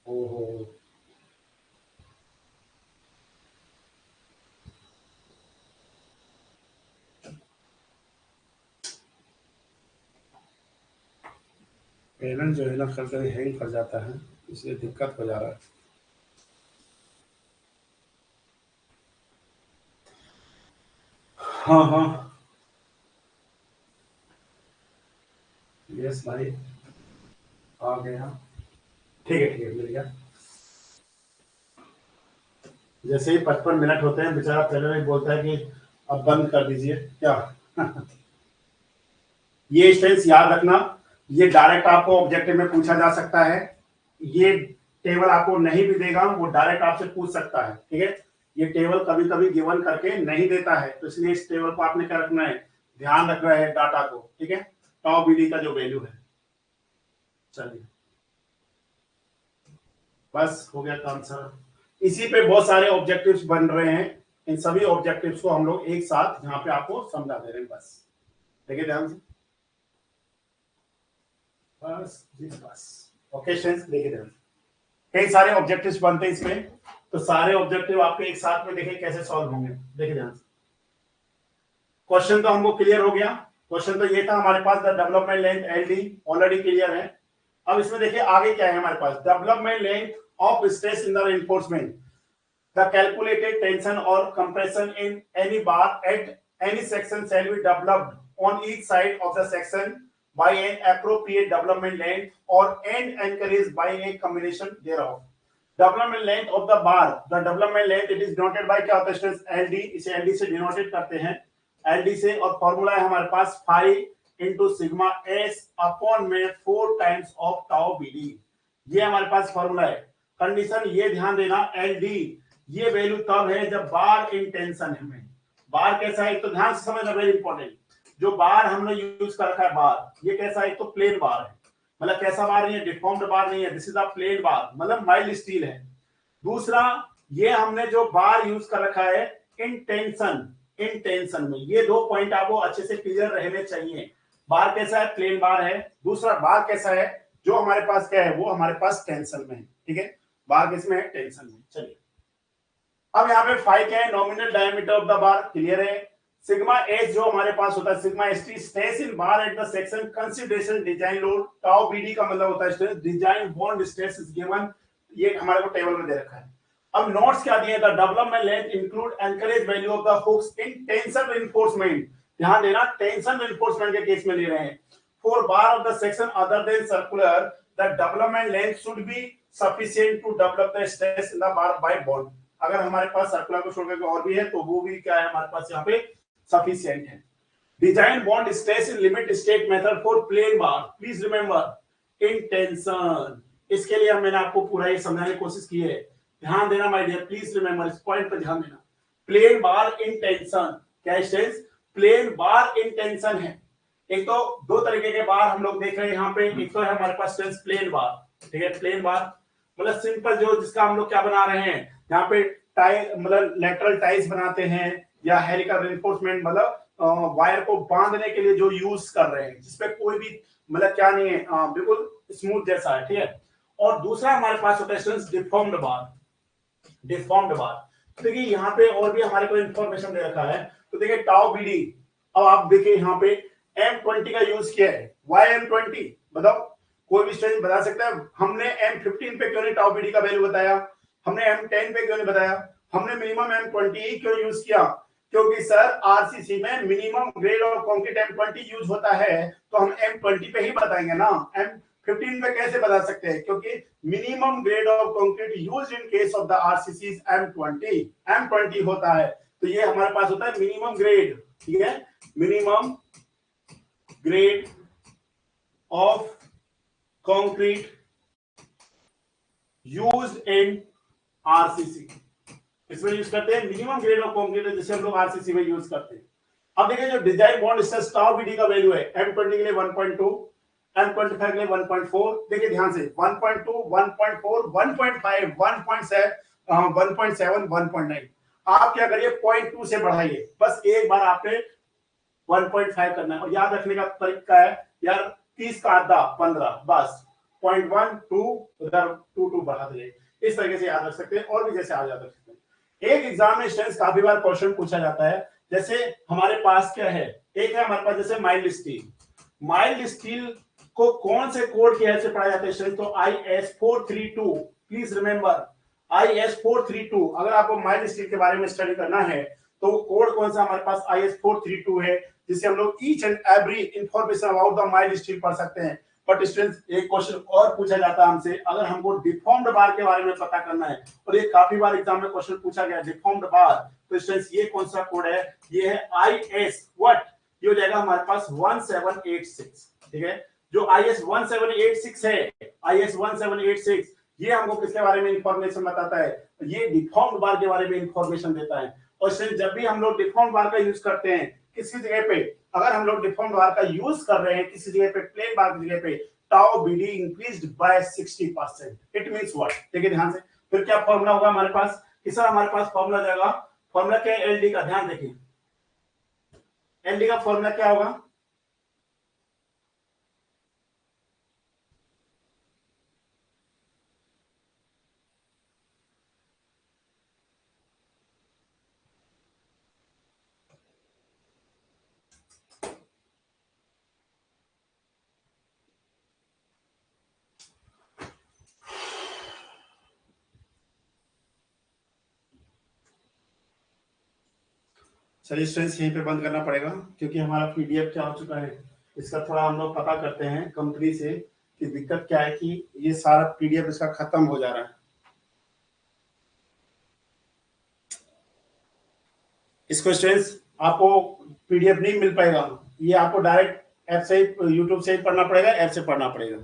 ओहो पेरेंट जो है ना कभी हैंग कर जाता है, इसलिए दिक्कत हो जा रहा है। हाँ हाँ यस भाई, आ गया, ठीक है मिल गया। जैसे ही 55 मिनट होते हैं बेचारा पहले ही बोलता है कि अब बंद कर दीजिए क्या। ये स्टेंस याद रखना, ये डायरेक्ट आपको ऑब्जेक्टिव में पूछा जा सकता है। ये टेबल आपको नहीं भी देगा, वो डायरेक्ट आपसे पूछ सकता है, ठीक है। ये टेबल कभी कभी गिवन करके नहीं देता है, तो इसलिए इस टेबल को आपने क्या रखना है, ध्यान रखना है डाटा को, ठीक है, टाउ बीडी का जो वैल्यू है। चलिए बस हो गया काम सर। इसी पे बहुत सारे ऑब्जेक्टिव्स बन रहे हैं, इन सभी ऑब्जेक्टिव्स को हम लोग एक साथ यहाँ पे आपको समझा दे रहे हैं। बस देखिए ध्यान से, बस जी बस। ओके स्टूडेंट्स, देखिए ध्यान से, कई सारे ऑब्जेक्टिव्स बनते हैं इसमें, तो सारे ऑब्जेक्टिव आपके एक साथ में देखिए कैसे सॉल्व होंगे। देखिए ध्यान से, क्वेश्चन तो हमको क्लियर हो गया। क्वेश्चन तो ये था हमारे पास, the development length LD already clear है। अब इसमें देखिए आगे क्या है हमारे पास, development length of stress in the reinforcement, the calculated tension और compression in any bar at any section shall be developed on each side of the section by an appropriate development length or and encouraged by a combination thereof. Development length of the bar, the development length it is denoted by क्या होता है students, LD, इसे LD से denoted करते हैं, LD से, और formula है हमारे पास phi into sigma s upon में 4 times of tau BD, ये हमारे पास फॉर्मूला है। कंडीशन ये ध्यान देना, LD ये वैल्यू तब है जब बार इन टेंशन है। में बार कैसा है, तो ध्यान से समझना, वेरी इंपॉर्टेंट। जो बार हमने यूज कर रखा है बार, ये कैसा है, तो प्लेन बार है, मतलब कैसा बार नहीं है, डिफॉर्म्ड बार नहीं है, दिस इज अ प्लेन बार, मतलब माइल्ड स्टील है। दूसरा, ये हमने जो बार यूज कर रखा है इन टेंशन में, ये दो पॉइंट आपको अच्छे से क्लियर रहने चाहिए। बार कैसा है, प्लेन बार है। दूसरा बार कैसा है, जो हमारे पास क्या है, वो हमारे पास टेंशन में है, ठीक है। बार किसमें है, टेंशन में। चलिए अब यहाँ पे फाई क्या है, nominal diameter of the bar, clear है। सिग्मा एस जो हमारे पास होता है, sigma S T stress in bar at the section consideration design load, tau BD का मतलब होता है stress design bond stress is given, ये हमारे को टेबल में दे रखा है। अब नोट्स क्या दिए, the development length include anchorage value of the hooks in tension reinforcement, ध्यान देना टेंशन रिइंफोर्समेंट के केस में ले रहे हैं। For bar of the section other than circular, the development length should be sufficient to develop the stress in the bar by bond. अगर हमारे पास circular को छोड़कर और भी है तो वो भी क्या है हमारे पास यहाँ पे सफिशिएंट है। Design bond stress in limit state method for plane bar, please remember in tension, इसके लिए मैंने आपको पूरा ये समझाने की कोशिश की है, ध्यान देना माय डियर, प्लीज रिमेंबर, इस पॉइंट पर ध्यान देना। प्लेन बार इन टेंशन, क्या stress, plane bar in tension है। एक तो दो तरीके के बार हम लोग देख रहे हैं यहाँ पे, एक तो है हमारे पास स्ट्रेस प्लेन बार, ठीक है, प्लेन बार मतलब सिंपल, जो जिसका हम लोग क्या बना रहे हैं यहाँ पे, टाई मतलब लेटरल टाइज बनाते हैं, या हेलिकल रिइंफोर्समेंट मतलब वायर को बांधने के लिए जो यूज कर रहे हैं, जिसपे कोई भी मतलब क्या नहीं है, बिल्कुल स्मूथ जैसा है, ठीक है। और दूसरा हमारे पास होता है डिफॉर्म्ड बार, डिफॉर्म्ड बार। देखिए यहाँ पे और भी हमारे को इंफॉर्मेशन दे रखा है, तो देखिए टाउ बीडी, अब आप देखिए यहाँ पे M20 का यूज किया है, वाई M20 बताओ, कोई भी स्टूडेंट बता सकता है। हमने M15 पे क्यों नहीं टाउ बीडी का वैल्यू बताया, हमने M10 पे क्यों नहीं बताया, हमने मिनिमम M20 क्यों यूज किया, क्योंकि सर आरसीसी में minimum grade of concrete M20 use होता है, तो हम M20 पे ही बताएंगे ना, M15 पे कैसे बता सकते हैं, क्योंकि minimum grade of concrete used in case of the RCC M20 होता है, तो ये हमारे पास होता है मिनिमम ग्रेड, ठीक है, minimum grade of concrete used in RCC, इसमें यूज करते हैं मिनिमम ग्रेड ऑफ कंक्रीट, जिसे हम लोग आरसीसी में यूज करते हैं। अब देखिए जो design bond stress tau BD का वैल्यू है, M20 के लिए 1.2, M25 के लिए 1.4, देखिए ध्यान से 1.2, 1.4, 1.5, 1.7, 1.9, आप क्या करिए 0.2 से बढ़ाइए, बस एक बार आपने 1.5 करना है, और याद रखने का तरीका है यार 30 का आधा 15, बस 0.1 2 उधर 2 बढ़ा दीजिए, इस तरीके से याद रख सकते हैं, और भी जैसे याद रख सकते हैं। एक एग्जाम में स्टूडेंट्स काफी बार क्वेश्चन पूछा जाता है, जैसे हमारे पास क्या है, एक है हमारे पास जैसे माइल्ड स्टील, माइल्ड स्टील को कौन से कोड की हेल्प से पढ़ा जाता है स्टूडेंट्स, तो IS 432, प्लीज रिमेंबर IS 432। अगर आपको माइल्ड स्टील के बारे में स्टडी करना है तो कोड कौन सा हमारे पास IS 432 है, जिससे हम लोग each and every information about the mild steel पढ़ सकते हैं। बट स्टूडेंट्स एक क्वेश्चन और पूछा जाता है हमसे, अगर हमको डिफॉर्म्ड बार के बारे में पता करना है, और ये काफी बार एग्जाम में क्वेश्चन पूछा गया डिफॉर्म्ड बार, तो स्टूडेंट्स ये कौन सा कोड है, ये है IS व्हाट, ये हो जाएगा हमारे पास 1786, ठीक है, जो IS 1786 है, IS 1786, ये हमको किसके बारे में इंफॉर्मेशन बताता है? ये डिफॉर्म्ड बार के बारे में इंफॉर्मेशन देता है। और जब भी हम लोग डिफॉर्म्ड बार का यूज करते हैं किसी जगह पे, अगर हम लोग डिफॉर्म्ड बार का यूज कर रहे हैं किसी जगह पे, प्लेन बार की जगह पे, tau BD increased by 60%, it means what? देखिए ध्यान से, फिर क्या फॉर्मूला होगा हमारे पास? किसका हमारे पास फॉर्मूला जाएगा? फॉर्मूला क्या है? LD का। ध्यान देखिए, LD का फॉर्मूला क्या होगा? चलिए स्टूडेंट्स, यहीं पे बंद करना पड़ेगा क्योंकि हमारा PDF क्या हो चुका है, इसका थोड़ा हम लोग पता करते हैं कंपनी से कि दिक्कत क्या है कि ये सारा PDF इसका खत्म हो जा रहा है। इसको स्टूडेंट्स आपको PDF नहीं मिल पाएगा, ये आपको डायरेक्ट ऐप से, YouTube से ही पढ़ना पड़ेगा, ऐप से पढ़ना पड़ेगा।